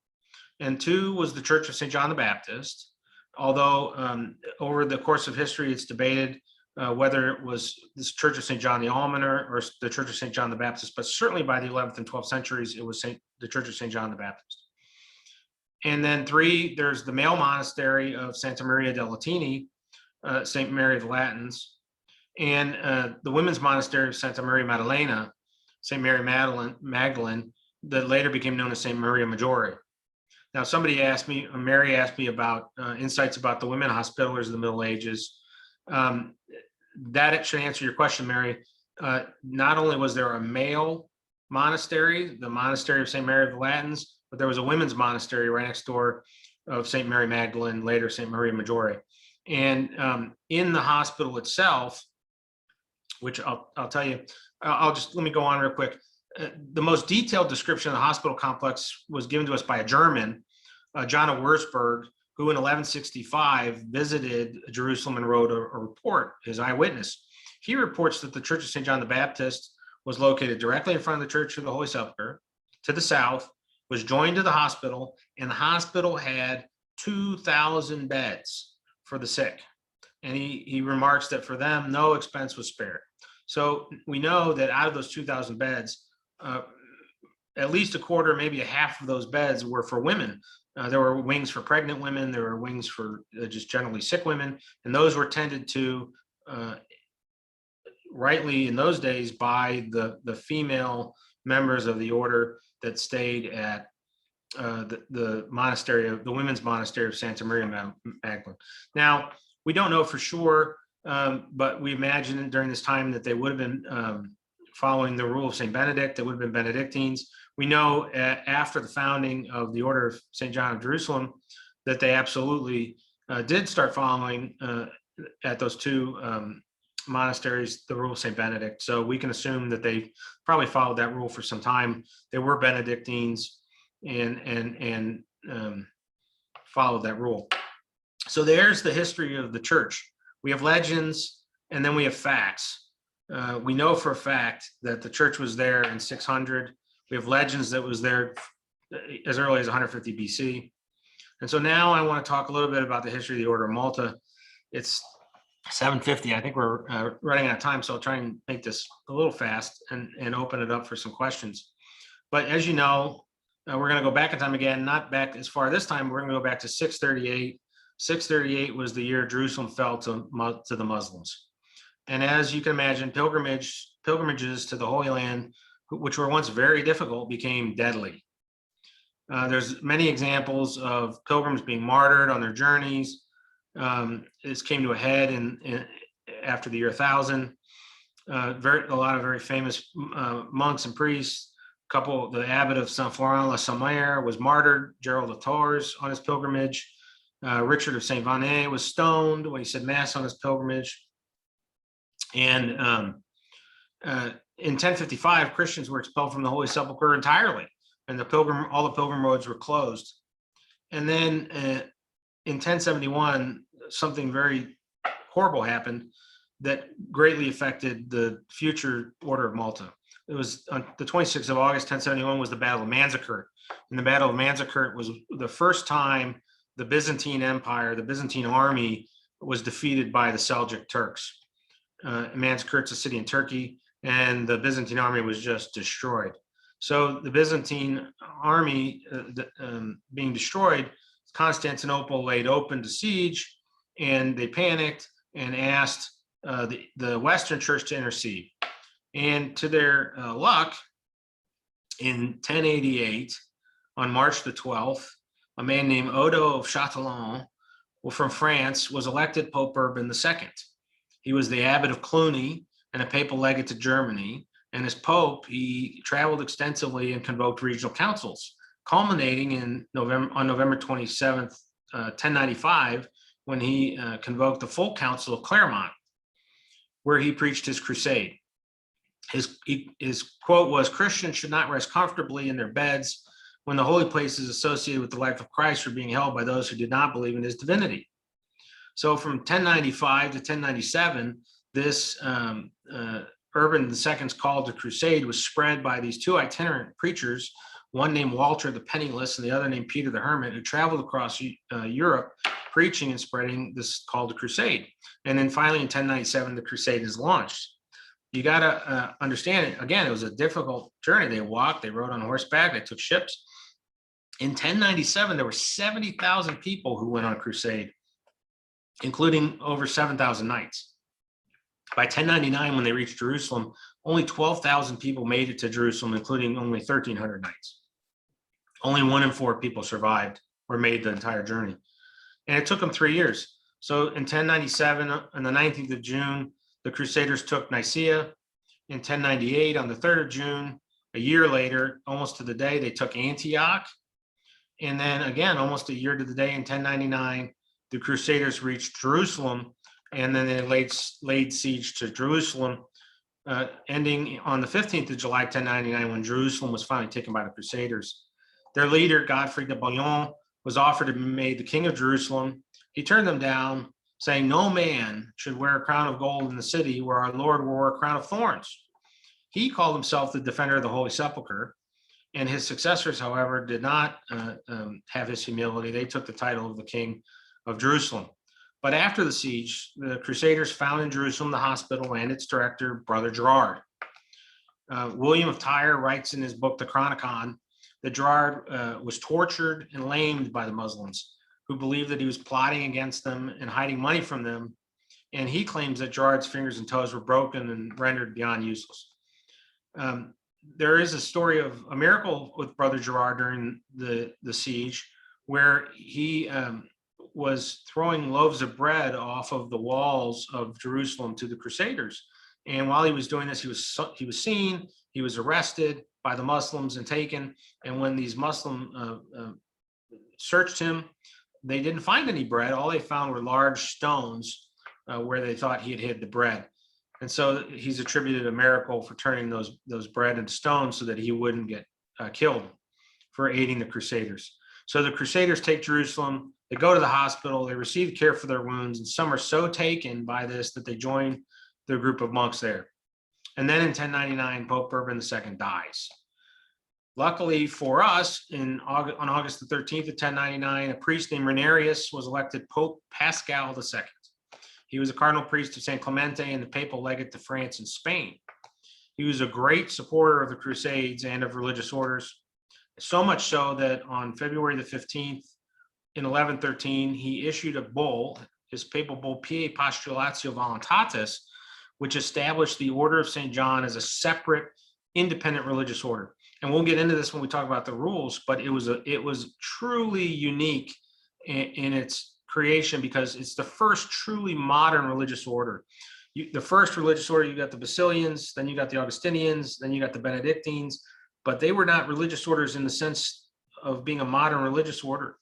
and two was the Church of St. John the Baptist, although over the course of history, it's debated whether it was this Church of St. John the Almoner or the Church of St. John the Baptist, but certainly by the 11th and 12th centuries, it was the Church of St. John the Baptist. And then three, there's the male monastery of Santa Maria dei Latini, St. Mary of the Latins, and the women's monastery of Santa Maria Maddalena, St. Mary Magdalene, that later became known as St. Maria Maggiore. Now, Mary asked me about insights about the women hospitallers of the Middle Ages. That should answer your question, Mary. Not only was there a male monastery, the monastery of St. Mary of the Latins, but there was a women's monastery right next door of St. Mary Magdalene, later St. Maria Maggiore. And in the hospital itself, which I'll tell you, let me go on real quick. The most detailed description of the hospital complex was given to us by a German, John of Würzburg, who in 1165 visited Jerusalem and wrote a report, his eyewitness. He reports that the Church of St. John the Baptist was located directly in front of the Church of the Holy Sepulchre to the south, was joined to the hospital, and the hospital had 2,000 beds for the sick. And he remarks that for them, no expense was spared. So we know that out of those 2,000 beds, at least a quarter, maybe a half of those beds were for women. There were wings for pregnant women. There were wings for just generally sick women. And those were tended to, rightly in those days, by the female members of the order that stayed at the monastery, the women's monastery of Santa Maria Magdalene. Now, we don't know for sure, but we imagine during this time that they would have been following the rule of St. Benedict. They would have been Benedictines. We know after the founding of the Order of St. John of Jerusalem that they absolutely did start following at those two monasteries the rule of St. Benedict. So we can assume that they probably followed that rule for some time. They were Benedictines and followed that rule. So there's the history of the church. We have legends, and then we have facts. We know for a fact that the church was there in 600. We have legends that was there as early as 150 BC. And so now I want to talk a little bit about the history of the Order of Malta. It's 7:50. I think we're running out of time, so I'll try and make this a little fast and open it up for some questions. But as you know, We're going to go back in time again, not back as far this time. We're going to go back to 638. 638 was the year Jerusalem fell to the Muslims. And as you can imagine, pilgrimages to the Holy Land, which were once very difficult, became deadly. There's many examples of pilgrims being martyred on their journeys. This came to a head after the year 1000. A lot of very famous monks and priests. The abbot of Saint Florent la Sommière was martyred. Gerald of Tours on his pilgrimage. Richard of Saint Vannes was stoned when he said mass on his pilgrimage. And in 1055, Christians were expelled from the Holy Sepulchre entirely, and all the pilgrim roads were closed. And then in 1071, something very horrible happened that greatly affected the future order of Malta. It was on the 26th of August, 1071 was the Battle of Manzikert. And the Battle of Manzikert was the first time the Byzantine Empire, the Byzantine army, was defeated by the Seljuk Turks. Manzikert's a city in Turkey, and the Byzantine army was just destroyed. So the Byzantine army being destroyed, Constantinople laid open to siege, and they panicked and asked the Western Church to intercede. And to their luck, in 1088, on March the 12th, a man named Odo of Châtillon from France was elected Pope Urban II. He was the abbot of Cluny and a papal legate to Germany. And as Pope, he traveled extensively and convoked regional councils, culminating on November 27th, 1095, when he convoked the full council of Clermont, where he preached his crusade. His quote was, "Christians should not rest comfortably in their beds when the holy places associated with the life of Christ were being held by those who did not believe in his divinity." So from 1095 to 1097, this Urban II's call to crusade was spread by these two itinerant preachers, one named Walter the Penniless and the other named Peter the Hermit, who traveled across Europe preaching and spreading this call to crusade. And then finally in 1097, the crusade is launched. You got to understand it. Again, it was a difficult journey. They walked, they rode on horseback, they took ships. In 1097, there were 70,000 people who went on a crusade, including over 7,000 knights. By 1099, when they reached Jerusalem, only 12,000 people made it to Jerusalem, including only 1,300 knights. Only 1 in 4 people survived or made the entire journey. And it took them 3 years. So in 1097, on the 19th of June, the Crusaders took Nicaea. In 1098, on the 3rd of June, a year later, almost to the day, they took Antioch. And then again, almost a year to the day in 1099, the Crusaders reached Jerusalem, and then they laid siege to Jerusalem, ending on the 15th of July, 1099, when Jerusalem was finally taken by the Crusaders. Their leader, Godfrey de Bouillon, was offered to be made the king of Jerusalem. He turned them down, saying, "No man should wear a crown of gold in the city where our Lord wore a crown of thorns." He called himself the defender of the Holy Sepulchre, and his successors, however, did not have his humility. They took the title of the king of Jerusalem. But after the siege, the Crusaders found in Jerusalem the hospital and its director, Brother Gerard. William of Tyre writes in his book, the Chronicon, that Gerard was tortured and lamed by the Muslims, who believed that he was plotting against them and hiding money from them. And he claims that Gerard's fingers and toes were broken and rendered beyond useless. There is a story of a miracle with Brother Gerard during the siege, where he was throwing loaves of bread off of the walls of Jerusalem to the Crusaders. And while he was doing this, he was seen, he was arrested by the Muslims and taken. And when these Muslims searched him, they didn't find any bread. All they found were large stones where they thought he had hid the bread. And so he's attributed a miracle for turning those bread into stones so that he wouldn't get killed for aiding the Crusaders. So the Crusaders take Jerusalem, they go to the hospital, they receive care for their wounds, and some are so taken by this that they join the group of monks there. And then in 1099, Pope Urban II dies. Luckily for us, on August the 13th of 1099, a priest named Renarius was elected Pope Pascal II. He was a cardinal priest of San Clemente and the papal legate to France and Spain. He was a great supporter of the Crusades and of religious orders. So much so that on February the 15th, in 1113, he issued a bull, his papal bull Pie Postulatio Voluntatis, which established the Order of St. John as a separate, independent religious order. And we'll get into this when we talk about the rules, but it was truly unique in its creation because it's the first truly modern religious order. The first religious order, you got the Basilians, then you got the Augustinians, then you got the Benedictines, but they were not religious orders in the sense of being a modern religious order.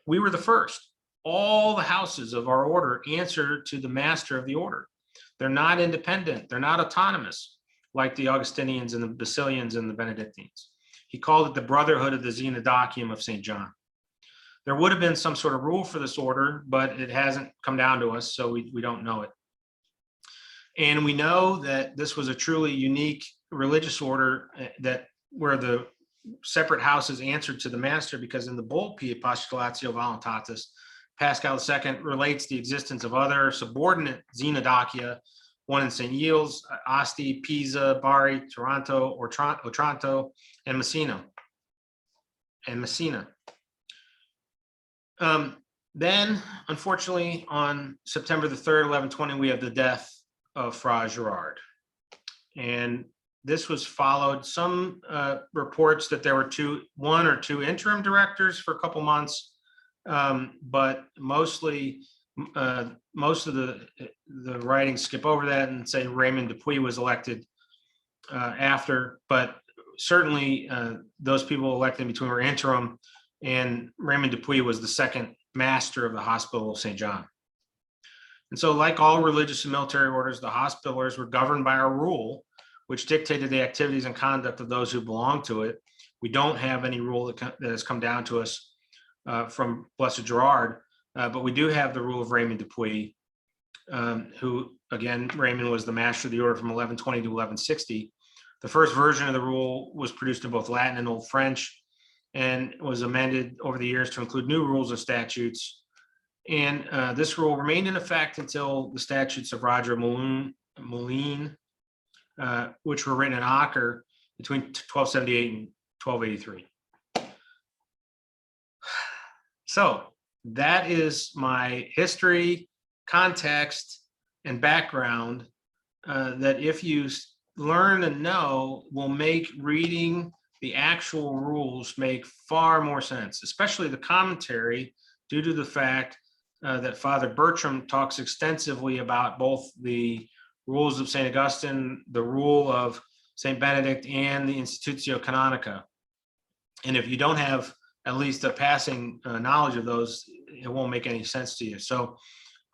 We were the first. All the houses of our order answer to the master of the order. They're not independent. They're not autonomous like the Augustinians and the Basilians and the Benedictines. He called it the Brotherhood of the Xenodochium of St. John. There would have been some sort of rule for this order, but it hasn't come down to us, so we don't know it. And we know that this was a truly unique religious order that where the separate houses answered to the master, because in the bull Pie Postulatio Voluntatis, Pascal II relates the existence of other subordinate xenodochia, one in St. Gilles, Asti, Pisa, Bari, Taranto, Otranto, and Messina. Then, unfortunately, on September the 3rd, 1120, we have the death of Fra Gerard. And this was followed, some reports that there were one or two interim directors for a couple months, but mostly most of the writings skip over that and say Raymond du Puy was elected after, but certainly those people elected in between were interim, and Raymond du Puy was the second master of the Hospital of St. John. And so like all religious and military orders, the Hospitallers were governed by our rule, which dictated the activities and conduct of those who belong to it. We don't have any rule that has come down to us from Blessed Gerard, but we do have the rule of Raymond du Puy, who, again, Raymond was the master of the order from 1120 to 1160. The first version of the rule was produced in both Latin and Old French and was amended over the years to include new rules and statutes. And this rule remained in effect until the statutes of Roger Moulin, which were written in Acre between 1278 and 1283. So that is my history, context, and background that if you learn and know will make reading the actual rules make far more sense, especially the commentary, due to the fact that Father Bertram talks extensively about both the rules of St. Augustine, the rule of St. Benedict, and the Institutio Canonica. And if you don't have at least a passing knowledge of those, it won't make any sense to you. So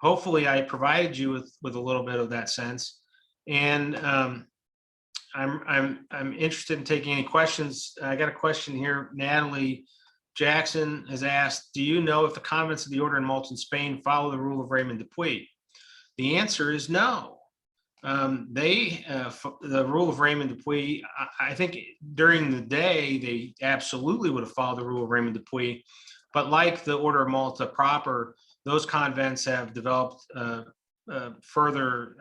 hopefully I provided you with a little bit of that sense. And I'm interested in taking any questions. I got a question here. Natalie Jackson has asked, do you know if the convents of the order in Malta, Spain follow the rule of Raymond du Puy? The answer is no. The rule of Raymond du Puy, I think during the day, they absolutely would have followed the rule of Raymond du Puy. But like the Order of Malta proper, those convents have developed further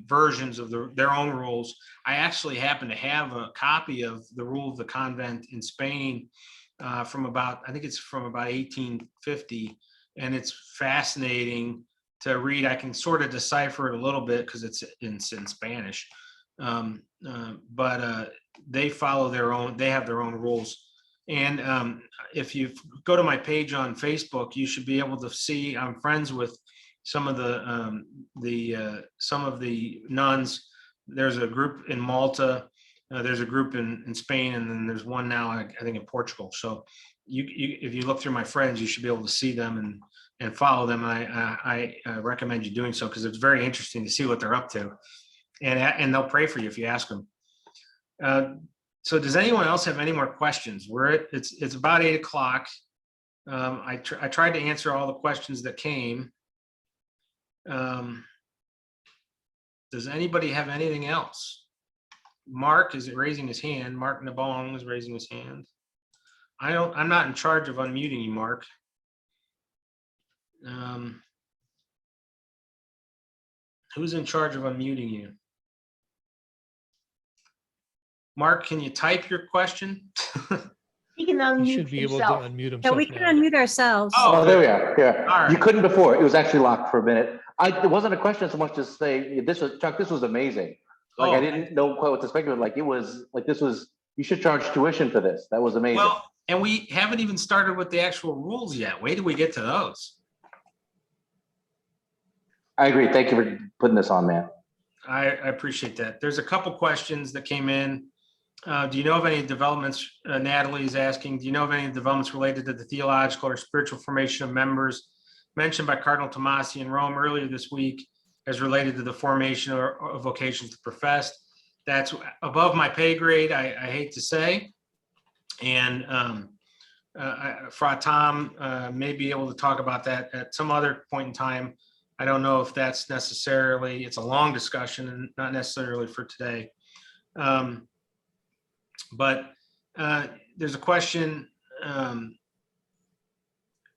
versions of their own rules. I actually happen to have a copy of the rule of the convent in Spain from about 1850, and it's fascinating to read. I can sort of decipher it a little bit because it's in Spanish, but they follow their own. They have their own rules. And if you go to my page on Facebook, you should be able to see I'm friends with some of the nuns. There's a group in Malta, there's a group in Spain, and then there's one now, I think, in Portugal. So if you look through my friends, you should be able to see them and follow them. I recommend you doing so because it's very interesting to see what they're up to, and they'll pray for you if you ask them. So does anyone else have any more questions? It's about 8 o'clock. I tried to answer all the questions that came. Does anybody have anything else? Mark is raising his hand. Mark Nabong is raising his hand. I'm not in charge of unmuting you, Mark. Who's in charge of unmuting you? Mark, can you type your question? You can can He should unmute be able to himself. unmute Yeah, himself we can now. unmute ourselves. Oh, Oh, there we are. Yeah. All right. You couldn't before. It was actually locked for a minute. It wasn't a question so much to say, this was, Chuck, this was amazing. Like, I Oh, didn't know quite what to expect. Like, it was, like, this was, you should charge tuition for this. That was amazing. well, and we haven't even started with the actual rules yet. Wait till we get to those. I agree. Thank you for putting this on, man. I appreciate that. There's a couple questions that came in. Do you know of any developments, Natalie is asking, do you know of any developments related to the theological or spiritual formation of members mentioned by Cardinal Tomasi in Rome earlier this week as related to the formation of vocations to profess? That's above my pay grade, I hate to say. And Fra Tom may be able to talk about that at some other point in time. I don't know if that's necessarily, it's a long discussion and not necessarily for today. But there's a question,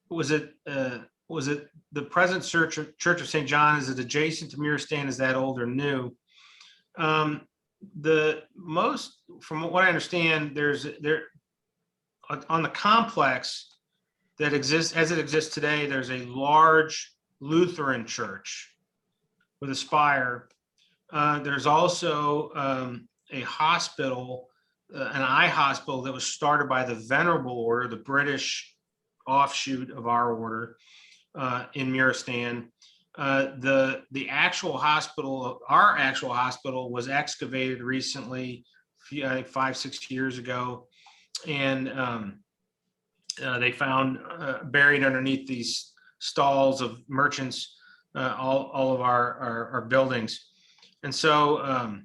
was it the present Church of St. John, is it adjacent to Muirstand, is that old or new? The most, from what I understand, there on the complex that exists, as it exists today, there's a large Lutheran church with a spire. There's also a hospital, an eye hospital that was started by the Venerable Order, the British offshoot of our order in Muirstand. The actual hospital, our actual hospital, was excavated recently, I think 5-6 years ago, and they found buried underneath these stalls of merchants all of our buildings. And so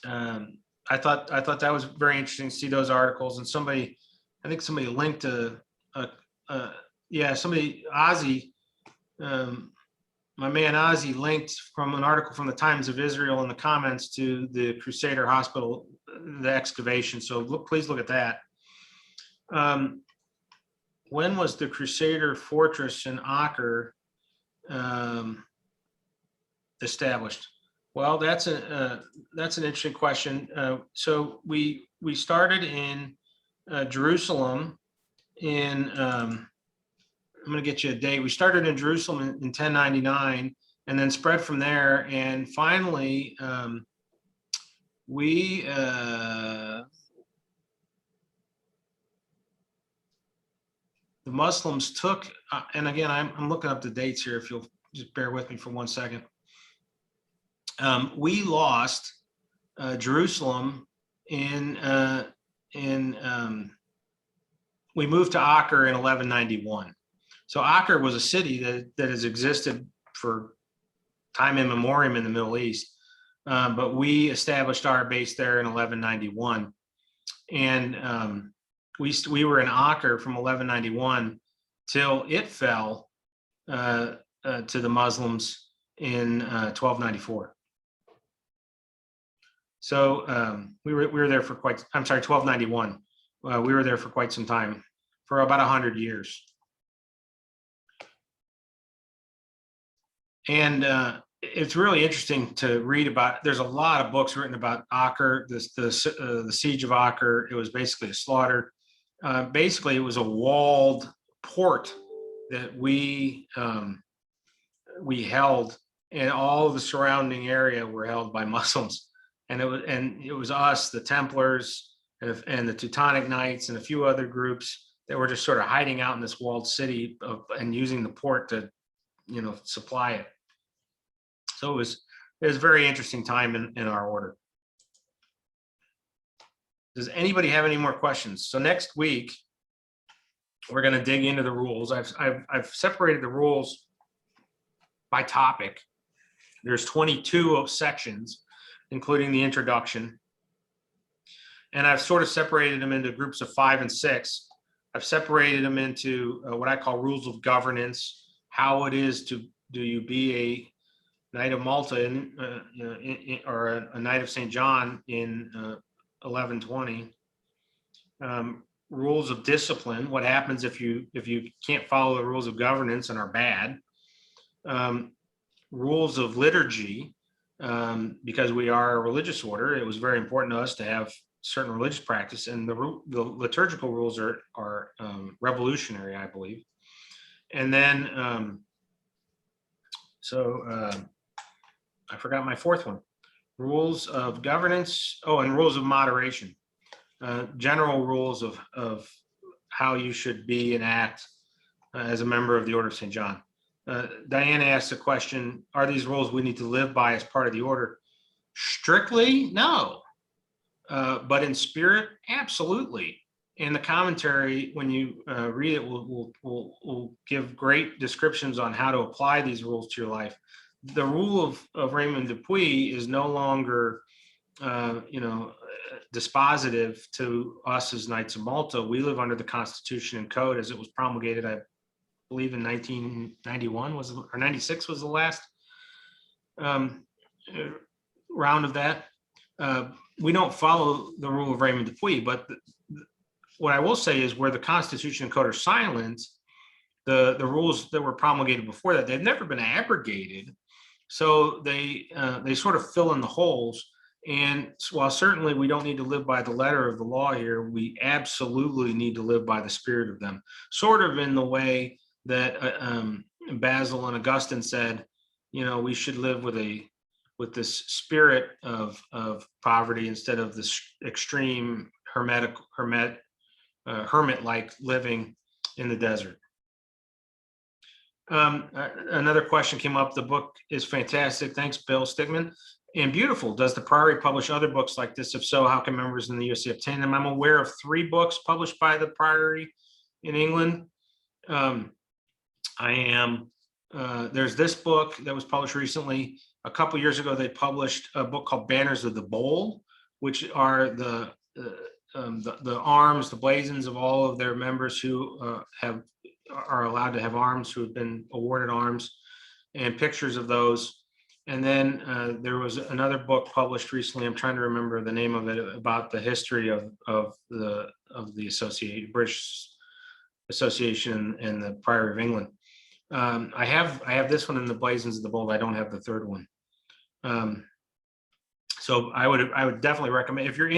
I thought that was very interesting to see those articles. And somebody, I think somebody linked to Ozzy, my man Ozzy linked from an article from the Times of Israel in the comments to the Crusader Hospital, the excavation. So please look at that. When was the Crusader Fortress in Acre established? Well, that's an interesting question. So we started in Jerusalem in I'm going to get you a date. We started in Jerusalem in 1099, and then spread from there. And finally, the Muslims took, and again, I'm looking up the dates here, if you'll just bear with me for 1 second. We lost Jerusalem we moved to Acre in 1191. So Acre was a city that has existed for time immemorial in the Middle East, but we established our base there in 1191. And we were in Acre from 1191 till it fell to the Muslims in 1294. So we were there for 1291. We were there for quite some time, for about 100 years. And it's really interesting to read about. There's a lot of books written about Acre, the siege of Acre. It was basically a slaughter. Basically, it was a walled port that we held, and all of the surrounding area were held by Muslims. And it was us, the Templars, and the Teutonic Knights, and a few other groups that were just sort of hiding out in this walled city and using the port to, supply it. So it was a very interesting time in our order. Does anybody have any more questions? So next week, we're going to dig into the rules. I've separated the rules by topic. There's 22 sections, including the introduction. And I've sort of separated them into groups of 5 and 6. I've separated them into what I call rules of governance, how it is do you be a Knight of Malta or a Knight of St. John in 1120. Rules of discipline, what happens if you can't follow the rules of governance and are bad. Rules of liturgy, because we are a religious order, it was very important to us to have certain religious practice, and the liturgical rules are revolutionary, I believe. And then, I forgot my fourth one. Rules of governance. Oh, and rules of moderation. General rules of how you should be and act as a member of the Order of St. John. Diana asked the question, are these rules we need to live by as part of the order? Strictly, no. But in spirit, absolutely. And the commentary, when you read it, will give great descriptions on how to apply these rules to your life. The rule of Raymond du Puy is no longer, dispositive to us as Knights of Malta. We live under the Constitution and Code as it was promulgated, I believe, in 1991 or 96 was the last round of that. We don't follow the rule of Raymond du Puy, but what I will say is where the Constitution and Code are silent, the rules that were promulgated before that, they've never been abrogated. So they sort of fill in the holes. And while certainly we don't need to live by the letter of the law here, we absolutely need to live by the spirit of them. Sort of in the way that Basil and Augustine said, we should live with this spirit of poverty instead of this extreme hermit-like living in the desert. Another question came up. The book is fantastic. Thanks, Bill Stigman. And beautiful. Does the Priory publish other books like this? If so, how can members in the USA obtain them? I'm aware of 3 books published by the Priory in England. There's this book that was published recently. A couple years ago, they published a book called Banners of the Bowl, which are the arms, the blazons of all of their members who are allowed to have arms, who have been awarded arms, and pictures of those. And then there was another book published recently. I'm trying to remember the name of it, about the history of the British Association and the Priory of England. I have this one in the Blazons of the Bold. I don't have the third one. So I would definitely recommend, if you're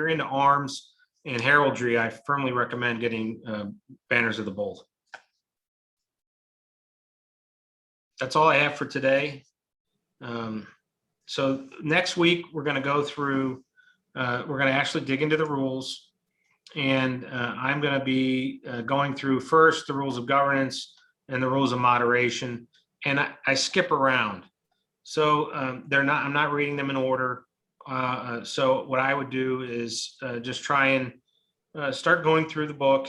into arms and heraldry, I firmly recommend getting Banners of the Bold. That's all I have for today. So next week we're going to go through, we're going to actually dig into the rules, and I'm going to be going through first the rules of governance and the rules of moderation, and I skip around. So I'm not reading them in order. So what I would do is just try and start going through the book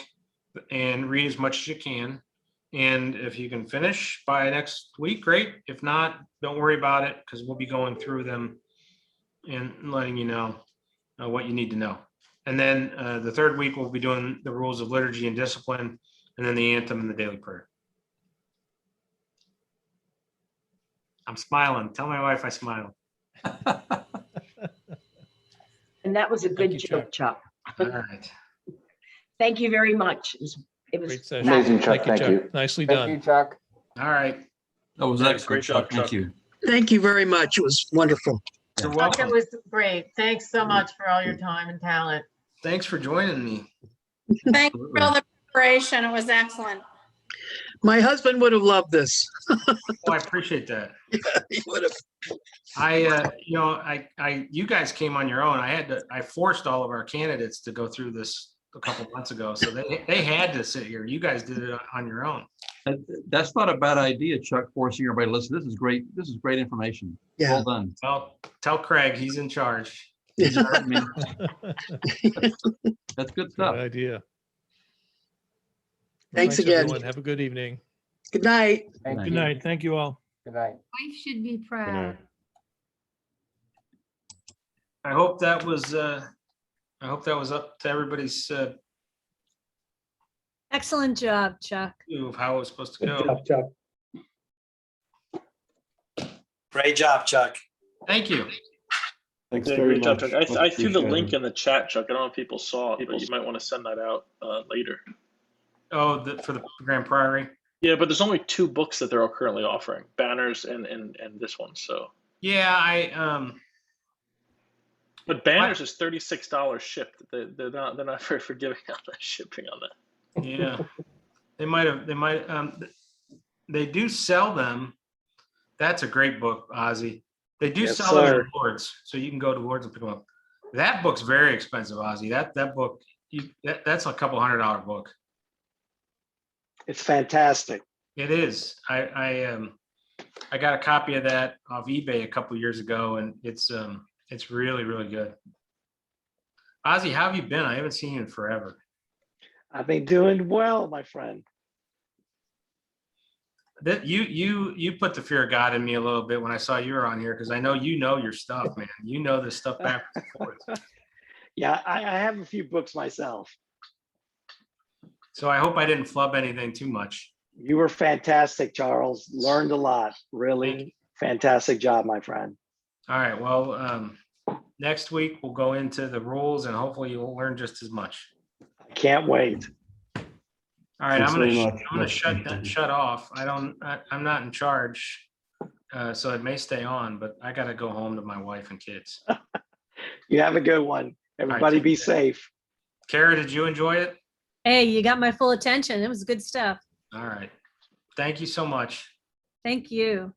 and read as much as you can. And if you can finish by next week, great. If not, don't worry about it, because we'll be going through them and letting you know what you need to know. And then the third week, we'll be doing the rules of liturgy and discipline, and then the anthem and the daily prayer. I'm smiling. Tell my wife I smile. And that was a good joke, Chuck. All right. Thank you very much. It was Great session. Amazing, Chuck. Thank Chuck. you. Nicely Thank done. you, Chuck. All right. That was Yeah, excellent, great job, Chuck. Thank Chuck. you. Thank you very much. It was wonderful. You're Chuck, welcome. it was great. Thanks so much for all your time and talent. Thanks for joining me. Thank you for all the preparation. It was excellent. My husband would have loved this. Oh, I appreciate that. He would have. You guys came on your own. I forced all of our candidates to go through this a couple months ago, so they had to sit here. You guys did it on your own. That's not a bad idea, Chuck, forcing everybody to listen. This is great. This is great information. Yeah. Well done. Well, tell Craig he's in charge. That's good stuff. Good idea. Thanks again. Everyone. Have a good evening. Good night. Thank Good you. night. Thank you all. Good night. Wife should be proud. I hope that was up to everybody's Excellent job, Chuck. view of how it was supposed to Good go. job, Chuck. Great job, Chuck. Thank you. Thanks Yeah, very great job, much. Chuck. I threw the Appreciate link it. in the chat, Chuck. I don't know if people saw it, but you might want to send that out later. Oh, for the Grand Priory. Yeah, but there's only 2 books that they're all currently offering, Banners and this one. So Yeah, But banners is $36 shipped. They're not very forgiving on the shipping on that. Yeah, they do sell them. That's a great book, Ozzy. They do Yes, sell them sir. in Lords, so you can go to Lords and pick them up. That book's very expensive, Ozzy. That book, that's a couple $100 book. It's fantastic. It is. I got a copy of that off eBay a couple years ago, and it's really, really good. Ozzy, how have you been? I haven't seen you in forever. I've been doing well, my friend. That you put the fear of God in me a little bit when I saw you were on here, because I know your stuff, man. You know this stuff backwards and forwards. Yeah, I have a few books myself. So I hope I didn't flub anything too much. You were fantastic, Charles. Learned a lot. Really fantastic job, my friend. All right. Well, next week we'll go into the rules, and hopefully you'll learn just as much. I can't wait. All right, Thanks I'm gonna very much. I'm gonna shut off. I'm not in charge, so it may stay on, but I gotta go home to my wife and kids. You have a good one. Everybody take be care. safe. Kara, did you enjoy it? Hey, you got my full attention. It was good stuff. All right. Thank you so much. Thank you.